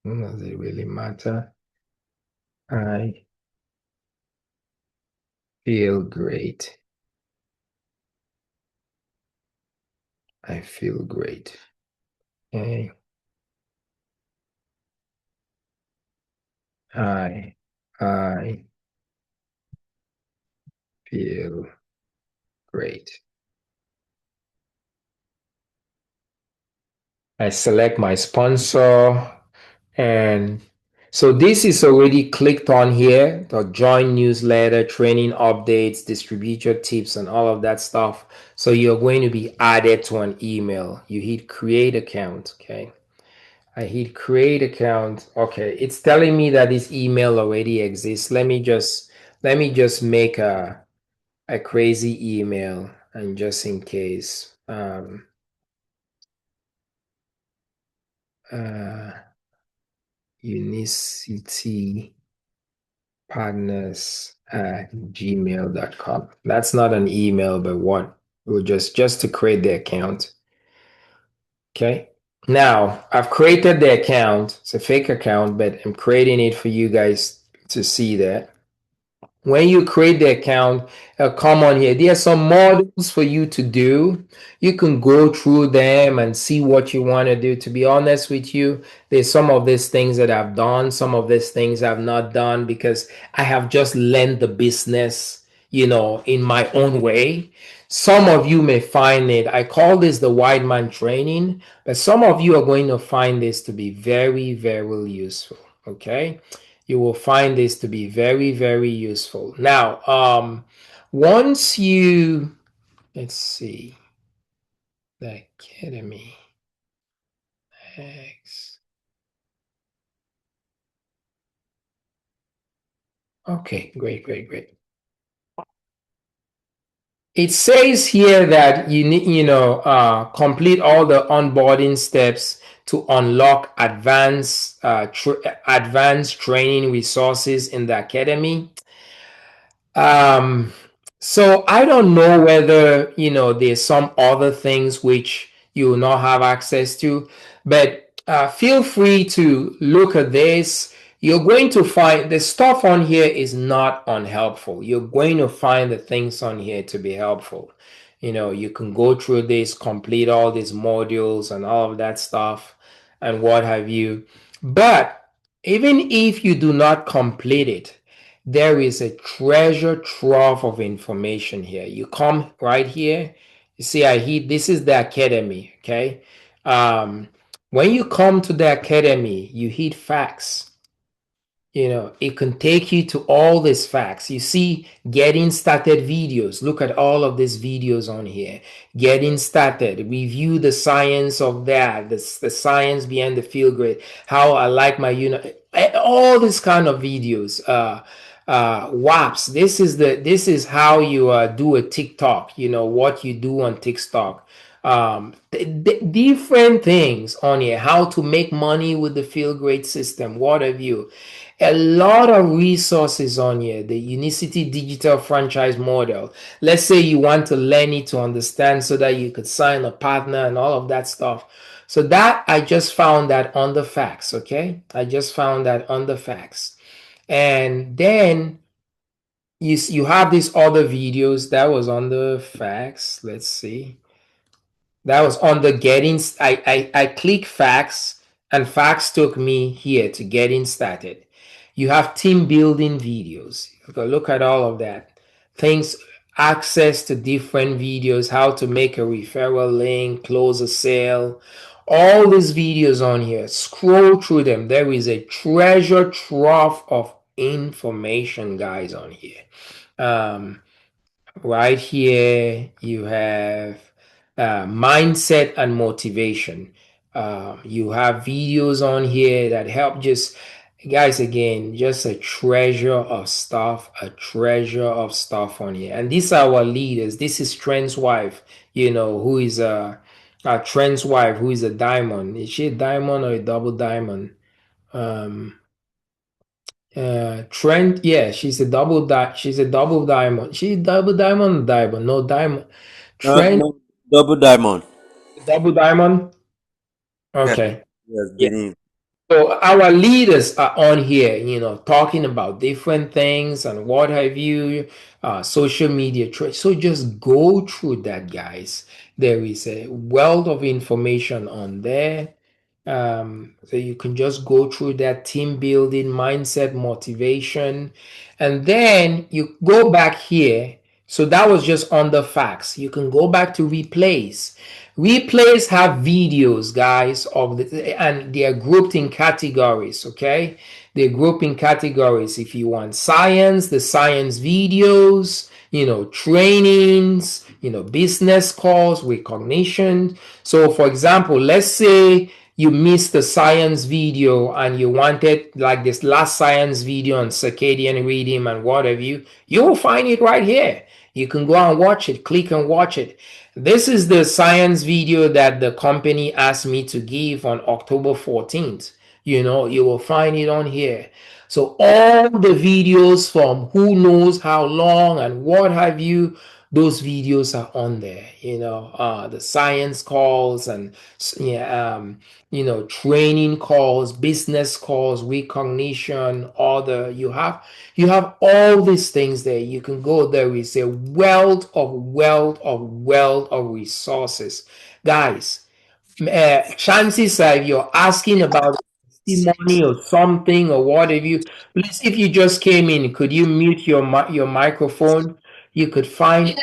it really matter? I feel great. I feel great. Okay. I feel great. I select my sponsor, and so this is already clicked on here, the join newsletter, training updates, distributor tips, and all of that stuff. So you're going to be added to an email. You hit create account. Okay. I hit create account. Okay. It's telling me that this email already exists. Let me just make a crazy email, and just in case. Unicity Partners at gmail.com. That's not an email, but what? We'll just to create the account. Okay. Now I've created the account. It's a fake account, but I'm creating it for you guys to see that. When you create the account, come on here. There are some models for you to do. You can go through them and see what you want to do. To be honest with you, there's some of these things that I've done, some of these things I've not done because I have just learned the business, in my own way. Some of you may find it, I call this the white man training, but some of you are going to find this to be very, very useful. Okay. You will find this to be very, very useful. Now, once you, let's see, the Academy X. Okay, great, great, great. It says here that you need, complete all the onboarding steps to unlock advanced training resources in the academy. Um, so I don't know whether, there's some other things which you will not have access to, but feel free to look at this. You're going to find the stuff on here is not unhelpful. You're going to find the things on here to be helpful. You can go through this, complete all these modules and all of that stuff and what have you. But even if you do not complete it, there is a treasure trove of information here. You come right here. You see, this is the academy. Okay. When you come to the academy, you hit facts. It can take you to all these facts. You see, getting started videos. Look at all of these videos on here. Getting started. Review the science of that, the science behind the field grade. How I like my all these kind of videos. WAPs. This is how you do a TikTok. What you do on TikTok. Different things on here. How to make money with the field grade system. What have you? A lot of resources on here. The Unicity digital franchise model. Let's say you want to learn it to understand so that you could sign a partner and all of that stuff. So that I just found that on the facts. Okay, I just found that on the facts. And then you have these other videos that was on the facts. Let's see. That was on the getting. I click facts, and facts took me here to getting started. You have team building videos. You can look at all of that. Things, access to different videos, how to make a referral link, close a sale. All these videos on here. Scroll through them. There is a treasure trove of information, guys, on here. Right here, you have mindset and motivation. You have videos on here that help just, guys, again, just a treasure of stuff, on here. And these are our leaders. This is Trent's wife, who is Trent's wife, who is a diamond. Is she a diamond or a double diamond? Trent, yeah, she's a double diamond. She's double diamond, diamond, no diamond. Trent, No, double diamond. double diamond. Yes, Okay. yes, Yeah. Benin. So our leaders are on here, talking about different things and what have you, social media trade. So just go through that, guys. There is a wealth of information on there. So you can just go through that team building, mindset, motivation, and then you go back here. So that was just on the facts. You can go back to replays. Replays have videos, guys, and they are grouped in categories. Okay, they're grouped in categories. If you want science, the science videos, trainings, business calls, recognition. So, for example, let's say you missed the science video and you wanted like this last science video on circadian rhythm and what have you, you will find it right here. You can go and watch it, click and watch it. This is the science video that the company asked me to give on October 14th. You will find it on here. So all the videos from who knows how long and what have you, those videos are on there. The science calls and yeah, training calls, business calls, recognition, other. You have all these things there. You can go. There is a wealth of resources, guys. Chances are, if you're asking about testimony or something or what have you, please, if you just came in, could you mute your microphone? You could find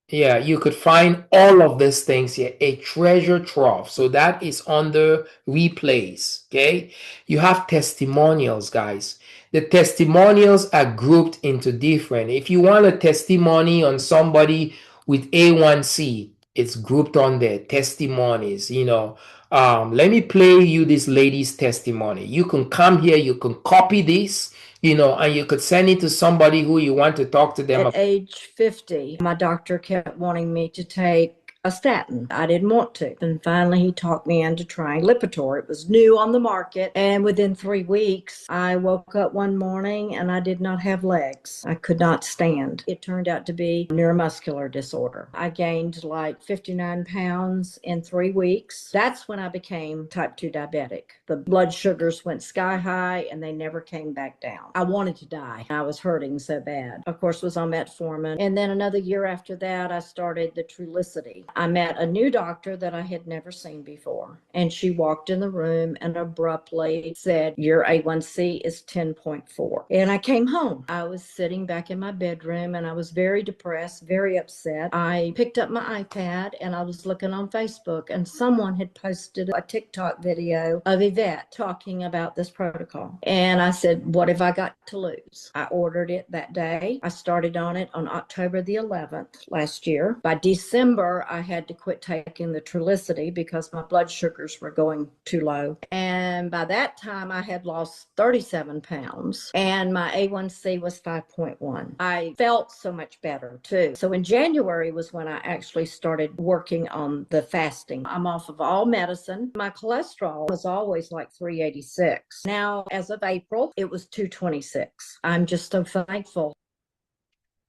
Yeah, you could find all of these things here, a treasure trove. So that is under replays. Okay. You have testimonials, guys. The testimonials are grouped into different. If you want a testimony on somebody with A1C, it's grouped on there. Testimonies, let me play you this lady's testimony. You can come here, you can copy this, and you could send it to somebody who you want to talk to them. At age 50, my doctor kept wanting me to take a statin. I didn't want to. And finally, he talked me into trying Lipitor. It was new on the market. And within 3 weeks, I woke up one morning and I did not have legs. I could not stand. It turned out to be neuromuscular disorder. I gained like 59 pounds in 3 weeks. That's when I became type 2 diabetic. The blood sugars went sky high and they never came back down. I wanted to die. I was hurting so bad. Of course, was on metformin. And then another year after that, I started the Trulicity. I met a new doctor that I had never seen before. And she walked in the room and abruptly said, your A1C is 10.4. And I came home. I was sitting back in my bedroom and I was very depressed, very upset. I picked up my iPad and I was looking on Facebook and someone had posted a TikTok video of Yvette talking about this protocol. And I said, what have I got to lose? I ordered it that day. I started on it on October the 11th last year. By December, I had to quit taking the Trulicity because my blood sugars were going too low. And by that time, I had lost 37 pounds and my A1C was 5.1. I felt so much better too. So in January was when I actually started working on the fasting. I'm off of all medicine. My cholesterol was always like 386. Now, as of April, it was 226. I'm just so thankful.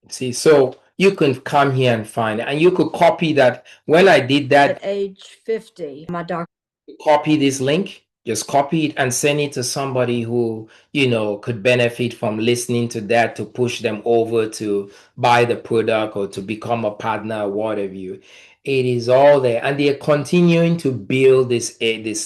See, so you can come here and find it, and you could copy that. When I did that, at age 50, my doctor copy this link, just copy it and send it to somebody who, could benefit from listening to that, to push them over to buy the product or to become a partner or whatever you. It is all there, and they're continuing to build this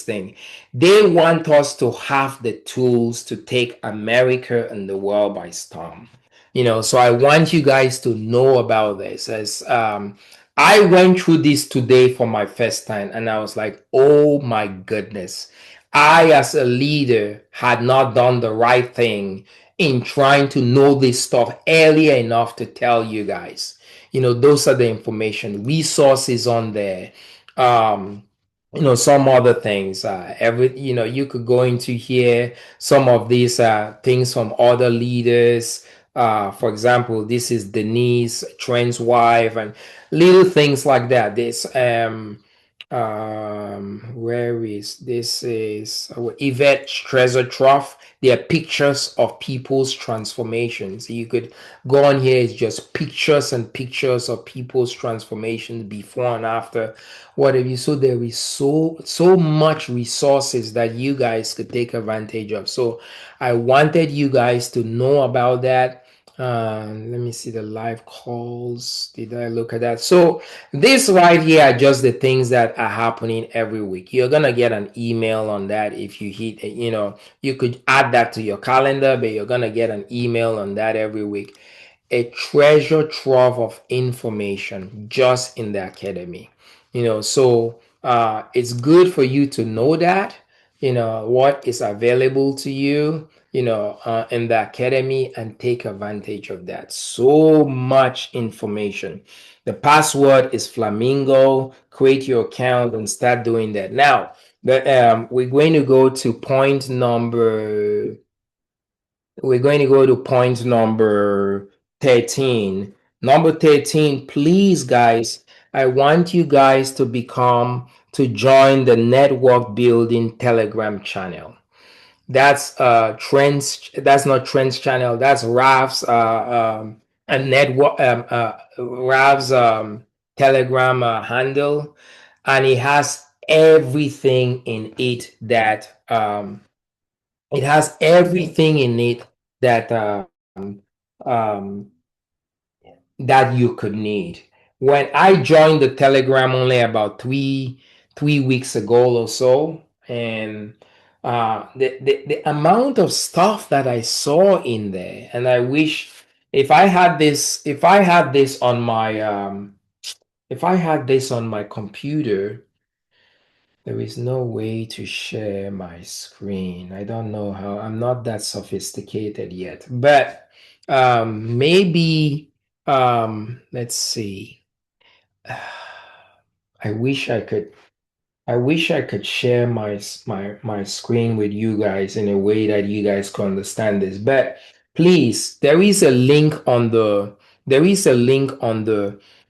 thing. They want us to have the tools to take America and the world by storm. So I want you guys to know about this. As I went through this today for my first time, and I was like, oh my goodness. I, as a leader, had not done the right thing in trying to know this stuff earlier enough to tell you guys. Those are the information, resources on there. Some other things. You could go into here, some of these things from other leaders. For example, this is Denise, Trent's wife, and little things like that. Where is this? Is Yvette Treasure Trough. There are pictures of people's transformations. You could go on here. It's just pictures and pictures of people's transformations before and after. Whatever. So there is so much resources that you guys could take advantage of. So I wanted you guys to know about that. Let me see the live calls. Did I look at that? So this right here are just the things that are happening every week. You're gonna get an email on that if you hit, you could add that to your calendar, but you're gonna get an email on that every week. A treasure trove of information just in the academy. So it's good for you to know that, what is available to you, in the academy, and take advantage of that. So much information. The password is Flamingo. Create your account and start doing that. Now, we're going to go to point number 13. Number 13, please, guys, I want you guys to join the network building Telegram channel. That's that's not Trent's channel. That's Ralph's a network Ralph's Telegram handle, and it has everything in it that that um, that you could need. When I joined the Telegram only about three weeks ago or so, and the amount of stuff that I saw in there, and I wish if I had this on my computer. There is no way to share my screen. I don't know how. I'm not that sophisticated yet, but maybe let's see. I wish I could. I wish I could share my screen with you guys in a way that you guys can understand this. But please, there is a link on the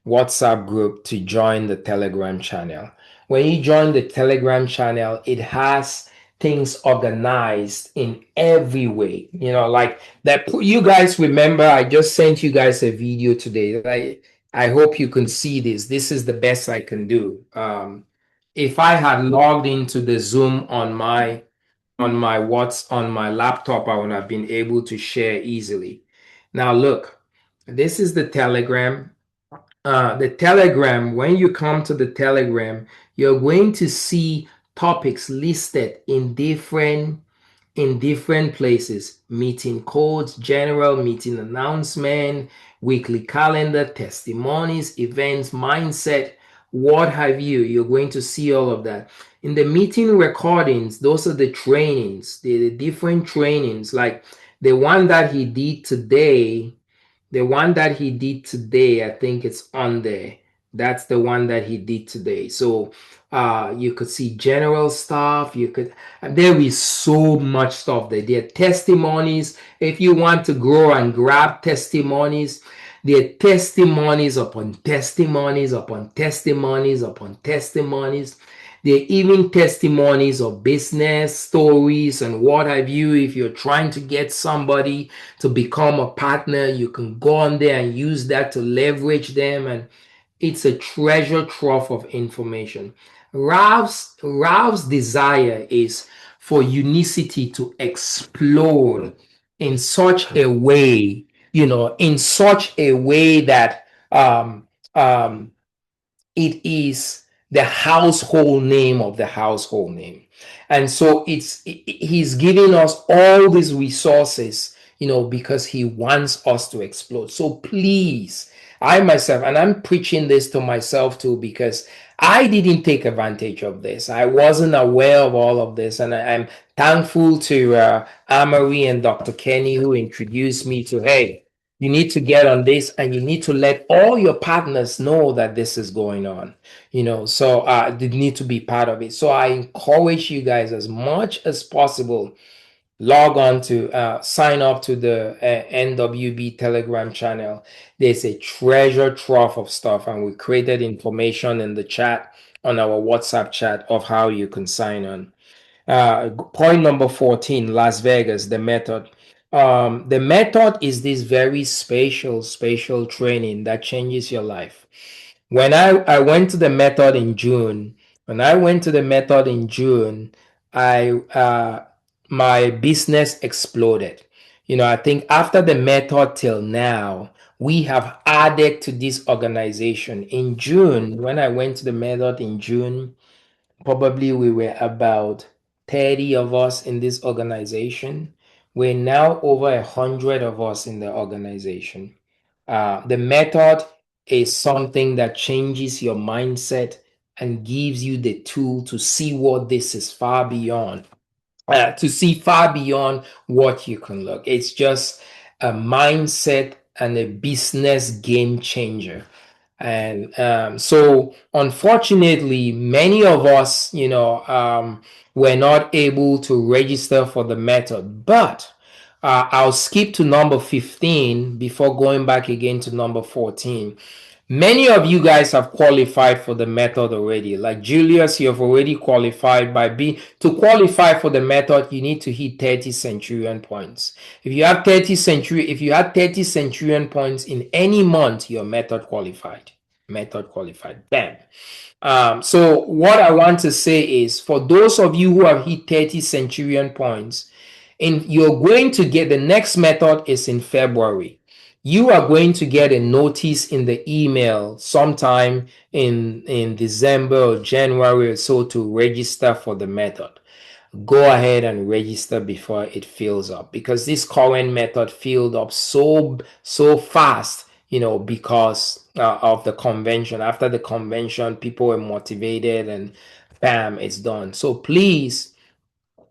WhatsApp group to join the Telegram channel. When you join the Telegram channel, it has things organized in every way. You know, like that. You guys remember, I just sent you guys a video today. I hope you can see this. This is the best I can do. If I had logged into the Zoom on my on my laptop, I would have been able to share easily. Now look, this is the Telegram. The Telegram, when you come to the Telegram, you're going to see topics listed in different places: meeting codes, general meeting announcement, weekly calendar, testimonies, events, mindset, what have you. You're going to see all of that. In the meeting recordings, those are the trainings, the different trainings, like the one that he did today. The one that he did today, I think it's on there. That's the one that he did today. So you could see general stuff. There is so much stuff there. There are testimonies. If you want to grow and grab testimonies, there are testimonies upon testimonies upon testimonies upon testimonies. There are even testimonies of business stories and what have you. If you're trying to get somebody to become a partner, you can go on there and use that to leverage them. And it's a treasure trove of information. Ralph's desire is for Unicity to explode in such a way, in such a way that um, it is the household name of the household name. And so he's giving us all these resources, because he wants us to explode. So please, I myself, and I'm preaching this to myself too, because I didn't take advantage of this. I wasn't aware of all of this. And I'm thankful to Amory and Dr. Kenny, who introduced me to, hey, you need to get on this, and you need to let all your partners know that this is going on. So they need to be part of it. So I encourage you guys, as much as possible, log on to sign up to the NWB Telegram channel. There's a treasure trove of stuff, and we created information in the chat, on our WhatsApp chat, of how you can sign on. Point number 14, Las Vegas, the method. The method is this very spatial training that changes your life. When I went to the method in June, I my business exploded. I think after the method till now, we have added to this organization. In June, when I went to the method in June, probably we were about 30 of us in this organization. We're now over 100 of us in the organization. The method is something that changes your mindset and gives you the tool to see what this is far beyond, to see far beyond what you can look. It's just a mindset and a business game changer. And so, unfortunately, many of us, were not able to register for the method. But I'll skip to number 15 before going back again to number 14. Many of you guys have qualified for the method already. Like Julius, you have already qualified to qualify for the method, you need to hit 30 centurion points. If you had 30 centurion points in any month, you're method qualified. Bam. So what I want to say is, for those of you who have hit 30 centurion points, you're going to get, the next method is in February. You are going to get a notice in the email sometime in December or January or so to register for the method. Go ahead and register before it fills up, because this current method filled up so fast, because of the convention. After the convention, people were motivated, and bam, it's done. So please,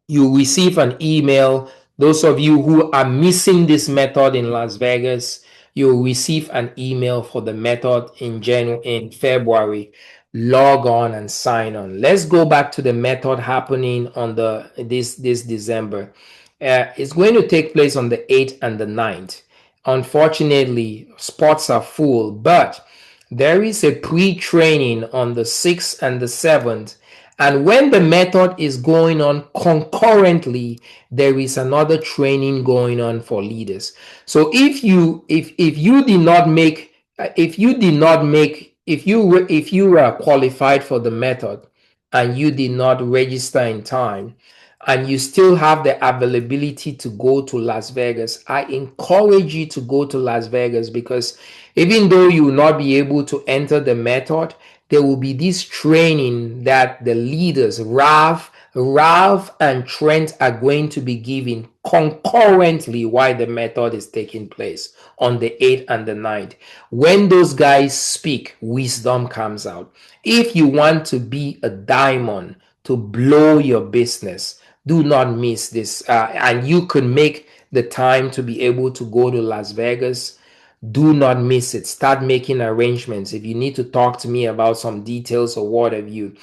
you receive an email. Those of you who are missing this method in Las Vegas, you'll receive an email for the method in February. log on and sign on. Let's go back to the method happening on this December. It's going to take place on the 8th and the 9th. Unfortunately, spots are full, but there is a pre-training on the 6th and the 7th. And when the method is going on concurrently, there is another training going on for leaders. So if you did not make if you were qualified for the method and you did not register in time and you still have the availability to go to Las Vegas, I encourage you to go to Las Vegas, because even though you will not be able to enter the method, there will be this training that the leaders, Ralph and Trent, are going to be giving concurrently while the method is taking place on the 8th and the 9th. When those guys speak, wisdom comes out. If you want to be a diamond, to blow your business, do not miss this. And you can make the time to be able to go to Las Vegas. Do not miss it. Start making arrangements. If you need to talk to me about some details or what have you.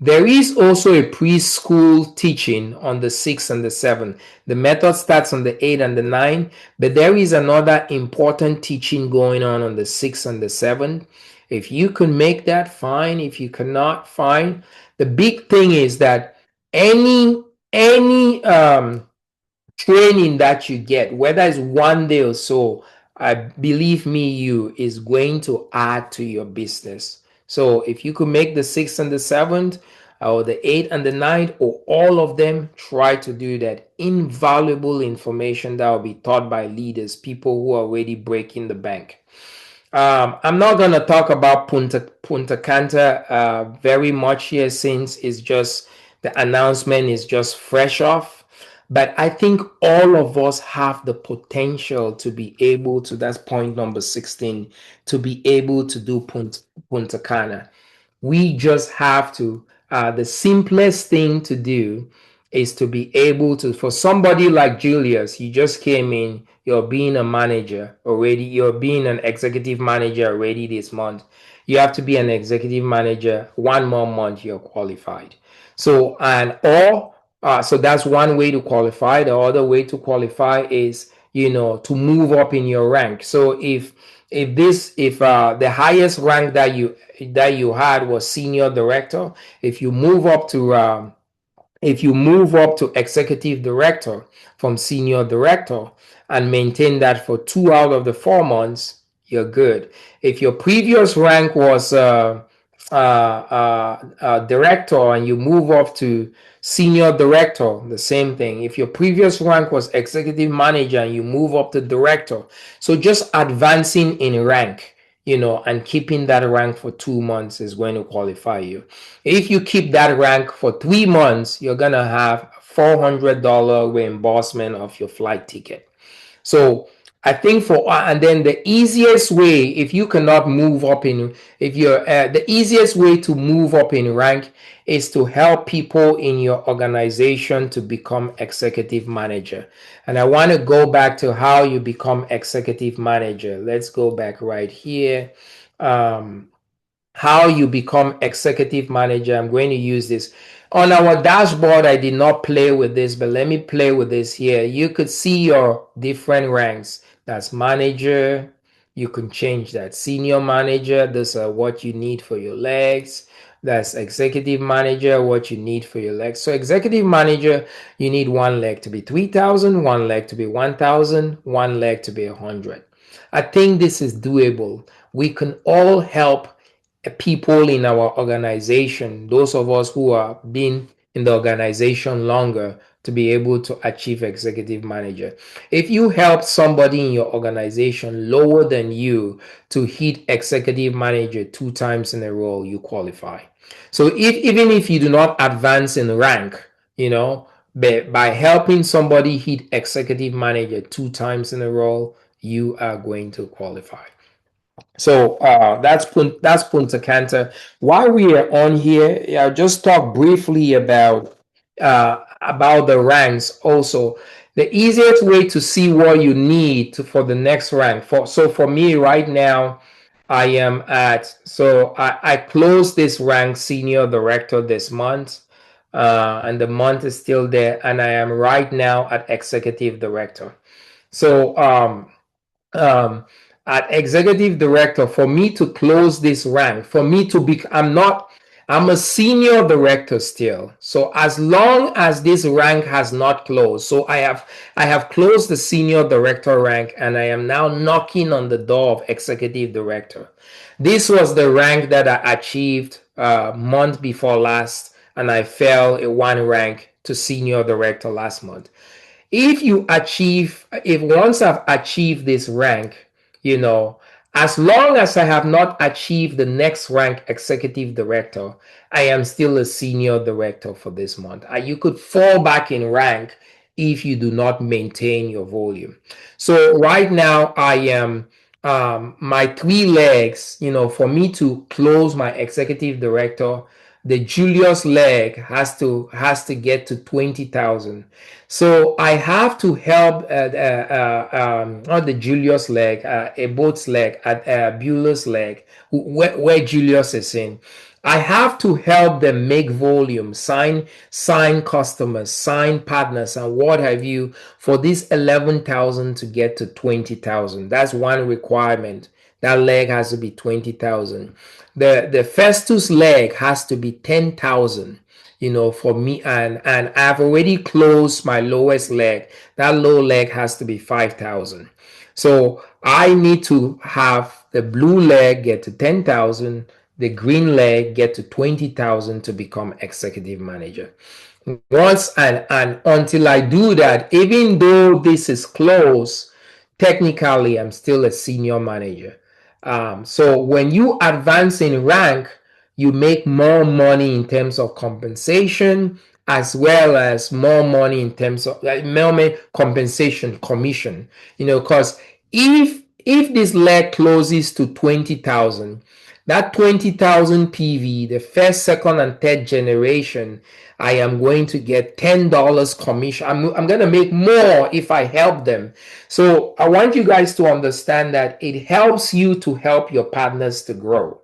There is also a preschool teaching on the 6th and the 7th. The method starts on the 8th and the 9th, but there is another important teaching going on the 6th and the 7th. If you can make that, fine. If you cannot, fine. The big thing is that any training that you get, whether it's one day or so, I believe me, you is going to add to your business. So if you could make the 6th and the 7th, or the 8th and the 9th, or all of them, try to do that. Invaluable information that will be taught by leaders, people who are already breaking the bank. I'm not going to talk about Punta Cana very much here, since it's just the announcement is just fresh off. But I think all of us have the potential to be able to, that's point number 16, to be able to do Punta Cana. We just have to, the simplest thing to do is to be able to, for somebody like Julius, you just came in, you're being a manager already, you're being an executive manager already this month. You have to be an executive manager, one more month, you're qualified. So, so that's one way to qualify. The other way to qualify is, to move up in your rank. So if the highest rank that you had was senior director, if you move up to executive director from senior director and maintain that for 2 out of the 4 months, you're good. If your previous rank was director and you move up to senior director, the same thing. If your previous rank was executive manager and you move up to director, so just advancing in rank, and keeping that rank for 2 months is going to qualify you. If you keep that rank for 3 months, you're going to have $400 reimbursement of your flight ticket. So I think and then the easiest way, if you cannot move up the easiest way to move up in rank is to help people in your organization to become executive manager. And I want to go back to how you become executive manager. Let's go back right here. How you become executive manager. I'm going to use this. On our dashboard, I did not play with this, but let me play with this here. You could see your different ranks. That's manager. You can change that. Senior manager, those are what you need for your legs. That's executive manager, what you need for your legs. So executive manager, you need one leg to be 3,000, one leg to be 1,000, one leg to be 100. I think this is doable. We can all help people in our organization, those of us who have been in the organization longer, to be able to achieve executive manager. If you help somebody in your organization lower than you to hit executive manager 2 times in a row, you qualify. So even if you do not advance in rank, but by helping somebody hit executive manager 2 times in a row, you are going to qualify. So that's Punta Cana. While we are on here, I'll just talk briefly about the ranks. Also, the easiest way to see what you need for the next rank. For me right now, I am at, so I closed this rank senior director this month, and the month is still there, and I am right now at executive director. So um, at executive director, for me to close this rank, for me to be, I'm a senior director still. So as long as this rank has not closed, so I have closed the senior director rank, and I am now knocking on the door of executive director. This was the rank that I achieved month before last, and I fell a one rank to senior director last month. If once I've achieved this rank, you know, as long as I have not achieved the next rank, executive director, I am still a senior director for this month. You could fall back in rank if you do not maintain your volume. So right now I am my three legs, for me to close my executive director, the Julius leg has to get to 20,000. So I have to help not the Julius leg, a boat's leg, at Bueller's leg, where Julius is in. I have to help them make volume, sign customers, sign partners, and what have you for this 11,000 to get to 20,000. That's one requirement. That leg has to be 20,000. The Festus leg has to be 10,000, for me, and I've already closed my lowest leg. That low leg has to be 5,000. So I need to have the blue leg get to 10,000, the green leg get to 20,000 to become executive manager. Once and until I do that, even though this is close, technically I'm still a senior manager. So when you advance in rank, you make more money in terms of compensation, as well as more money in terms of more compensation commission. Because if this leg closes to 20,000, that 20,000 PV, the first, second, and third generation, I am going to get $10 commission. I'm going to make more if I help them. So I want you guys to understand that it helps you to help your partners to grow.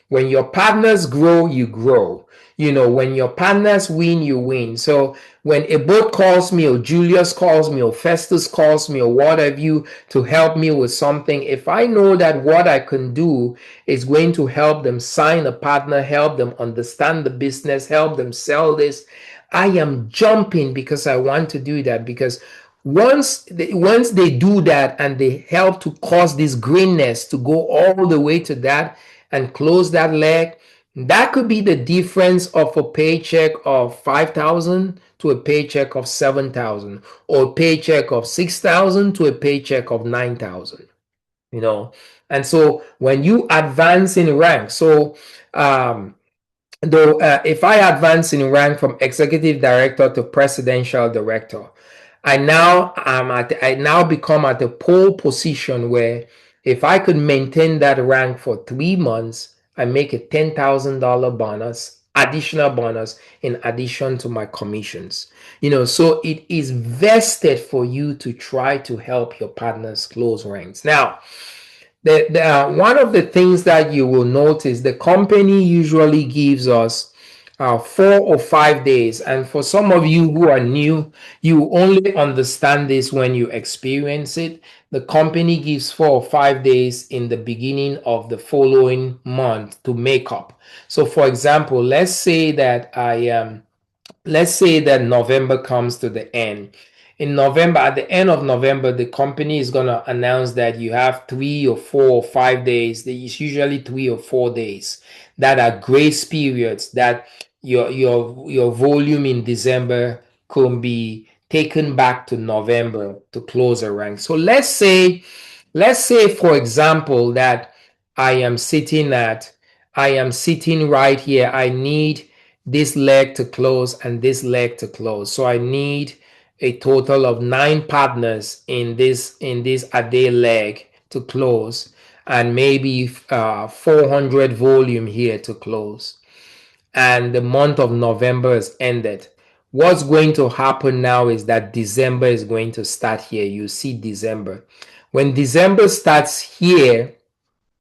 When your partners grow, you grow. When your partners win, you win. So when a boat calls me, or Julius calls me, or Festus calls me, or what have you, to help me with something, if I know that what I can do is going to help them sign a partner, help them understand the business, help them sell this, I am jumping because I want to do that. Because once they do that and they help to cause this greenness to go all the way to that and close that leg, that could be the difference of a paycheck of 5,000 to a paycheck of 7,000, or a paycheck of 6,000 to a paycheck of 9,000. And so when you advance in rank, so if I advance in rank from executive director to presidential director, I now become at a pole position where if I could maintain that rank for 3 months, I make a $10,000 bonus, additional bonus, in addition to my commissions. So it is vested for you to try to help your partners close ranks. Now, one of the things that you will notice, the company usually gives us 4 or 5 days. And for some of you who are new, you only understand this when you experience it. The company gives 4 or 5 days in the beginning of the following month to make up. So for example, let's say that November comes to the end. In November, at the end of November, the company is going to announce that you have 3 or 4 or 5 days. It's usually 3 or 4 days that are grace periods that your volume in December could be taken back to November to close a rank. So let's say for example that I am sitting right here. I need this leg to close and this leg to close. So I need a total of 9 partners in this a day leg to close, and maybe 400 volume here to close. And the month of November has ended. What's going to happen now is that December is going to start here. You see December. When December starts here,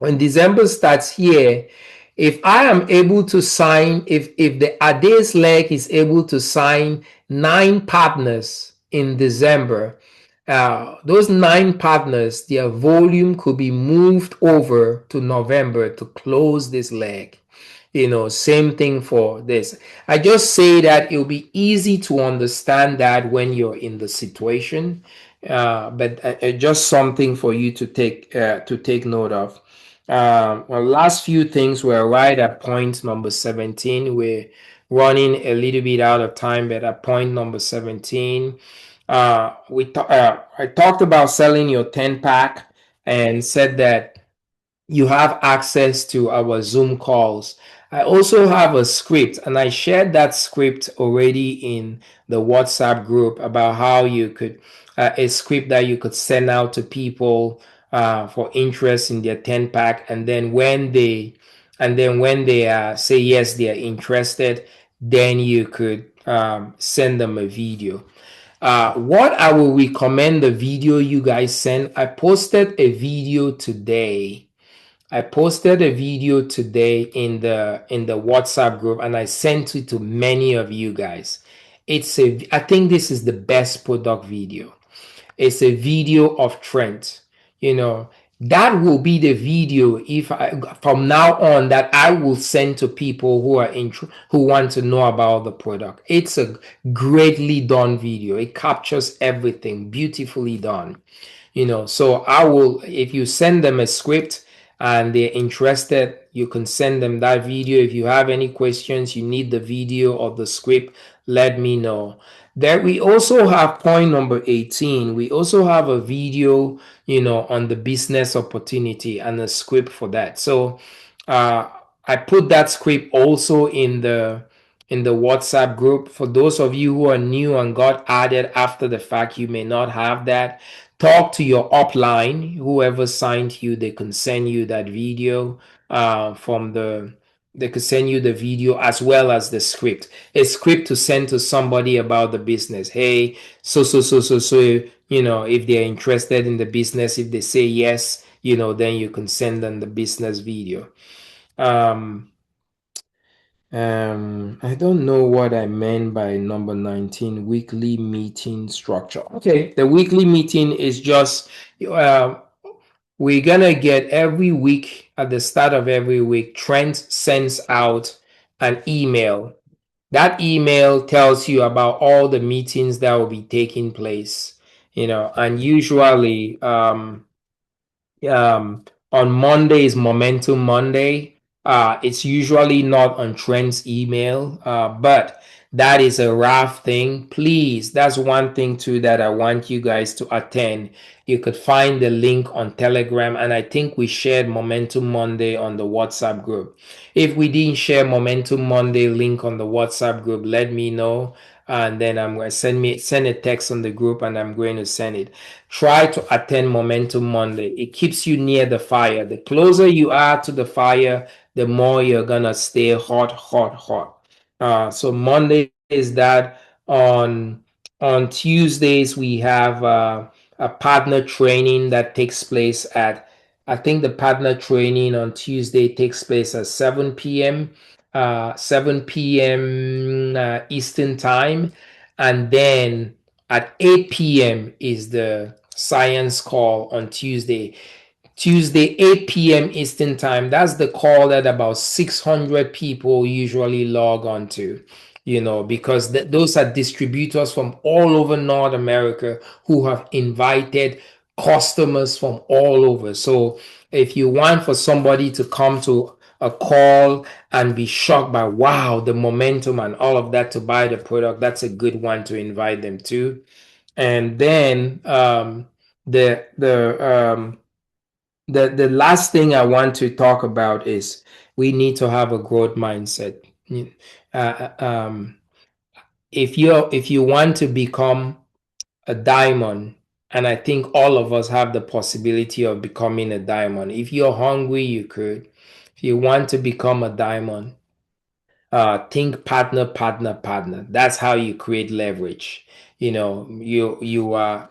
when December starts here, if I am able to sign, if the Ades leg is able to sign 9 partners in December, those 9 partners, their volume could be moved over to November to close this leg. Same thing for this. I just say that it'll be easy to understand that when you're in the situation, but just something for you to take note of. Well, last few things were right at point number 17. We're running a little bit out of time, but at point number 17, I talked about selling your 10 pack and said that you have access to our Zoom calls. I also have a script, and I shared that script already in the WhatsApp group about how you could, a script that you could send out to people for interest in their 10 pack. And then when they, say yes, they are interested, then you could send them a video. What I will recommend the video you guys send, I posted a video today. I posted a video today in the WhatsApp group, and I sent it to many of you guys. I think this is the best product video. It's a video of Trent. That will be the video from now on that I will send to people who want to know about the product. It's a greatly done video. It captures everything, beautifully done. So I will, if you send them a script and they're interested, you can send them that video. If you have any questions, you need the video or the script, let me know. Then we also have point number 18. We also have a video, on the business opportunity and a script for that. So I put that script also in the WhatsApp group. For those of you who are new and got added after the fact, you may not have that. Talk to your upline, whoever signed you, they can send you that video they could send you the video as well as the script. A script to send to somebody about the business. Hey, so, if they're interested in the business, if they say yes, then you can send them the business video. I don't know what I meant by number 19, weekly meeting structure. Okay, the weekly meeting is just, we're gonna get every week, at the start of every week, Trent sends out an email. That email tells you about all the meetings that will be taking place, and usually, on Monday is Momentum Monday. It's usually not on Trent's email, but that is a rough thing. Please, that's one thing too that I want you guys to attend. You could find the link on Telegram, and I think we shared Momentum Monday on the WhatsApp group. If we didn't share Momentum Monday link on the WhatsApp group, let me know, and then I'm going to send a text on the group, and I'm going to send it. Try to attend Momentum Monday. It keeps you near the fire. The closer you are to the fire, the more you're gonna stay hot, hot, hot. So Monday is that. On Tuesdays we have a partner training that takes place at, I think the partner training on Tuesday takes place at 7 p.m. 7 p.m. Eastern time, and then at 8 p.m. is the science call on Tuesday. Tuesday, 8 p.m. Eastern time. That's the call that about 600 people usually log on to, because those are distributors from all over North America who have invited customers from all over. So if you want for somebody to come to a call and be shocked by, wow, the momentum and all of that to buy the product, that's a good one to invite them to. And then the last thing I want to talk about is we need to have a growth mindset. If you want to become a diamond, and I think all of us have the possibility of becoming a diamond. If you're hungry, you could. If you want to become a diamond, think partner, partner, partner. That's how you create leverage. You know, you are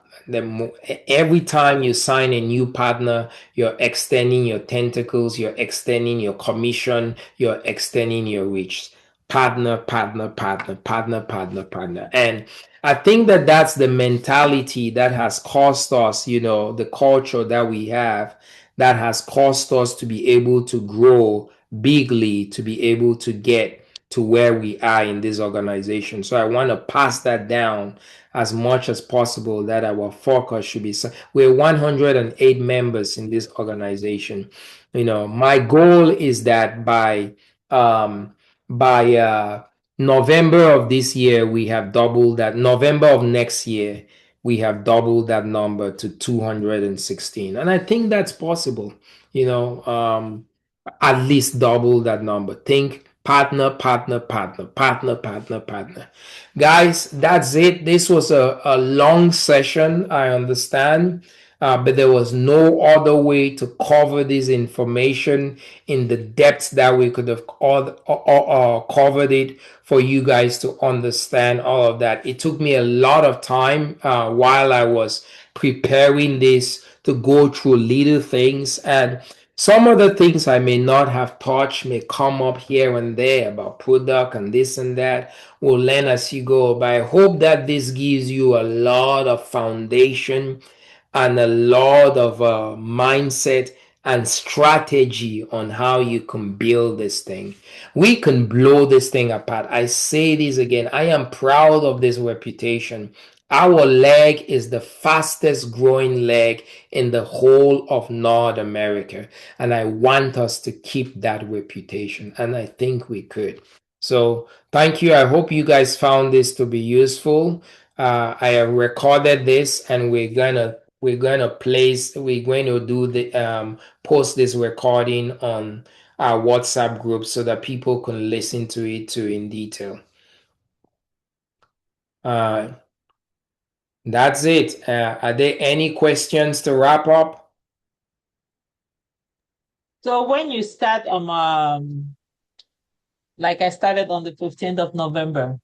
every time you sign a new partner, you're extending your tentacles, you're extending your commission, you're extending your reach. Partner, partner, partner, partner, partner, partner. And I think that that's the mentality that has caused us, you know, the culture that we have, that has caused us to be able to grow bigly, to be able to get to where we are in this organization. So I want to pass that down as much as possible, that our focus should be. We're 108 members in this organization. You know, my goal is that by November of this year, we have doubled that. November of next year, we have doubled that number to 216. And I think that's possible, you know, at least double that number. Think partner, partner, partner, partner, partner, partner. Guys, that's it. This was a long session, I understand. But there was no other way to cover this information in the depth that we could have covered it for you guys to understand all of that. It took me a lot of time while I was preparing this to go through little things, and some of the things I may not have touched may come up here and there about product and this and that. We'll learn as you go. But I hope that this gives you a lot of foundation and a lot of mindset and strategy on how you can build this thing. We can blow this thing apart. I say this again. I am proud of this reputation. Our leg is the fastest growing leg in the whole of North America. And I want us to keep that reputation. And I think we could. So thank you. I hope you guys found this to be useful. I have recorded this, and we're going to do the post this recording on our WhatsApp group so that people can listen to it too in detail. That's it. Are there any questions to wrap up? So when you start like I started on the 15th of November.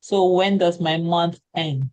So when does my month end?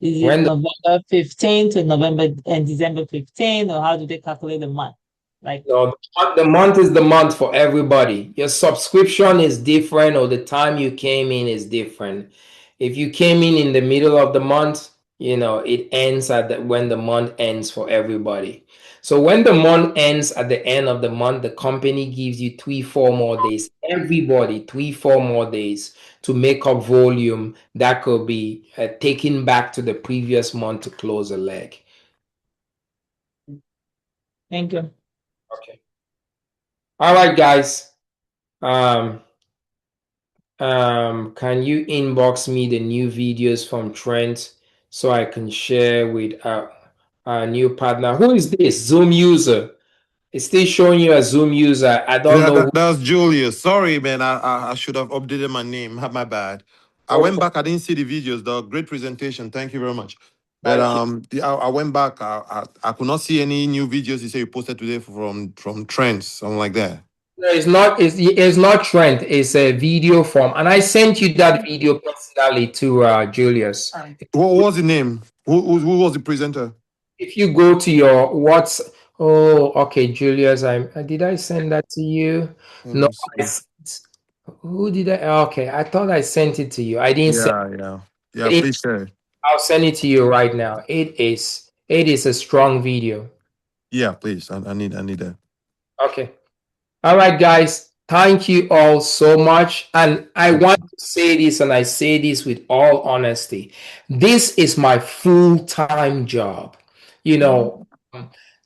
Is it November 15th to November and December 15th, or how do they calculate the month? Like, no, the month is the month for everybody. Your subscription is different, or the time you came in is different. If you came in the middle of the month, you know, it ends when the month ends for everybody. So when the month ends at the end of the month, the company gives you 3-4 more days. Everybody 3-4 more days to make up volume that could be taken back to the previous month to close a leg. Thank you. Okay. All right, guys. Can you inbox me the new videos from Trent so I can share with our new partner? Who is this Zoom user? It's still showing you a Zoom user. I don't know. That's Julius. Sorry, man. I should have updated my name. My bad. I went back. I didn't see the videos, though. Great presentation. Thank you very much. But I went back. I could not see any new videos you say you posted today from Trends, something like that. No, it's not. It's not Trent. It's a video from, and I sent you that video personally to Julius. What was the name? Who was the presenter? If you go to your oh, okay, Julius. Did I send that to you? No. Who did I? Okay, I thought I sent it to you. I didn't send. Yeah. Please share. I'll send it to you right now. It is a strong video. Yeah, please. I need that. Okay. All right, guys. Thank you all so much. And I want to say this, and I say this with all honesty. This is my full-time job. You know,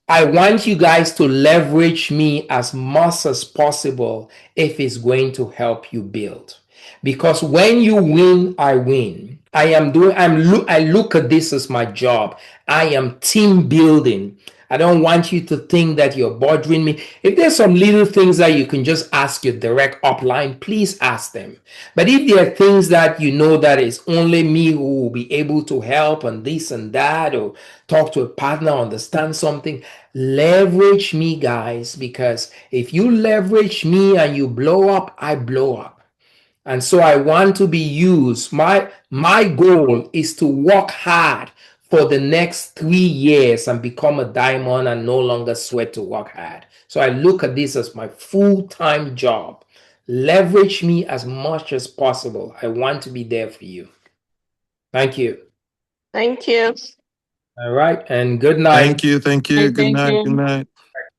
I want you guys to leverage me as much as possible if it's going to help you build. Because when you win, I win. I look at this as my job. I am team building. I don't want you to think that you're bothering me. If there's some little things that you can just ask your direct upline, please ask them. But if there are things that you know that it's only me who will be able to help and this and that, or talk to a partner, understand something, leverage me, guys, because if you leverage me and you blow up, I blow up. And so I want to be used. My goal is to work hard for the next 3 years and become a diamond and no longer sweat to work hard. So I look at this as my full-time job. Leverage me as much as possible. I want to be there for you. Thank you. Thank you. All right. And good night. Thank you. Thank you. Good night. Good night.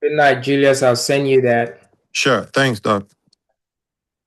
Good night, Julius. I'll send you that. Sure. Thanks, Doc.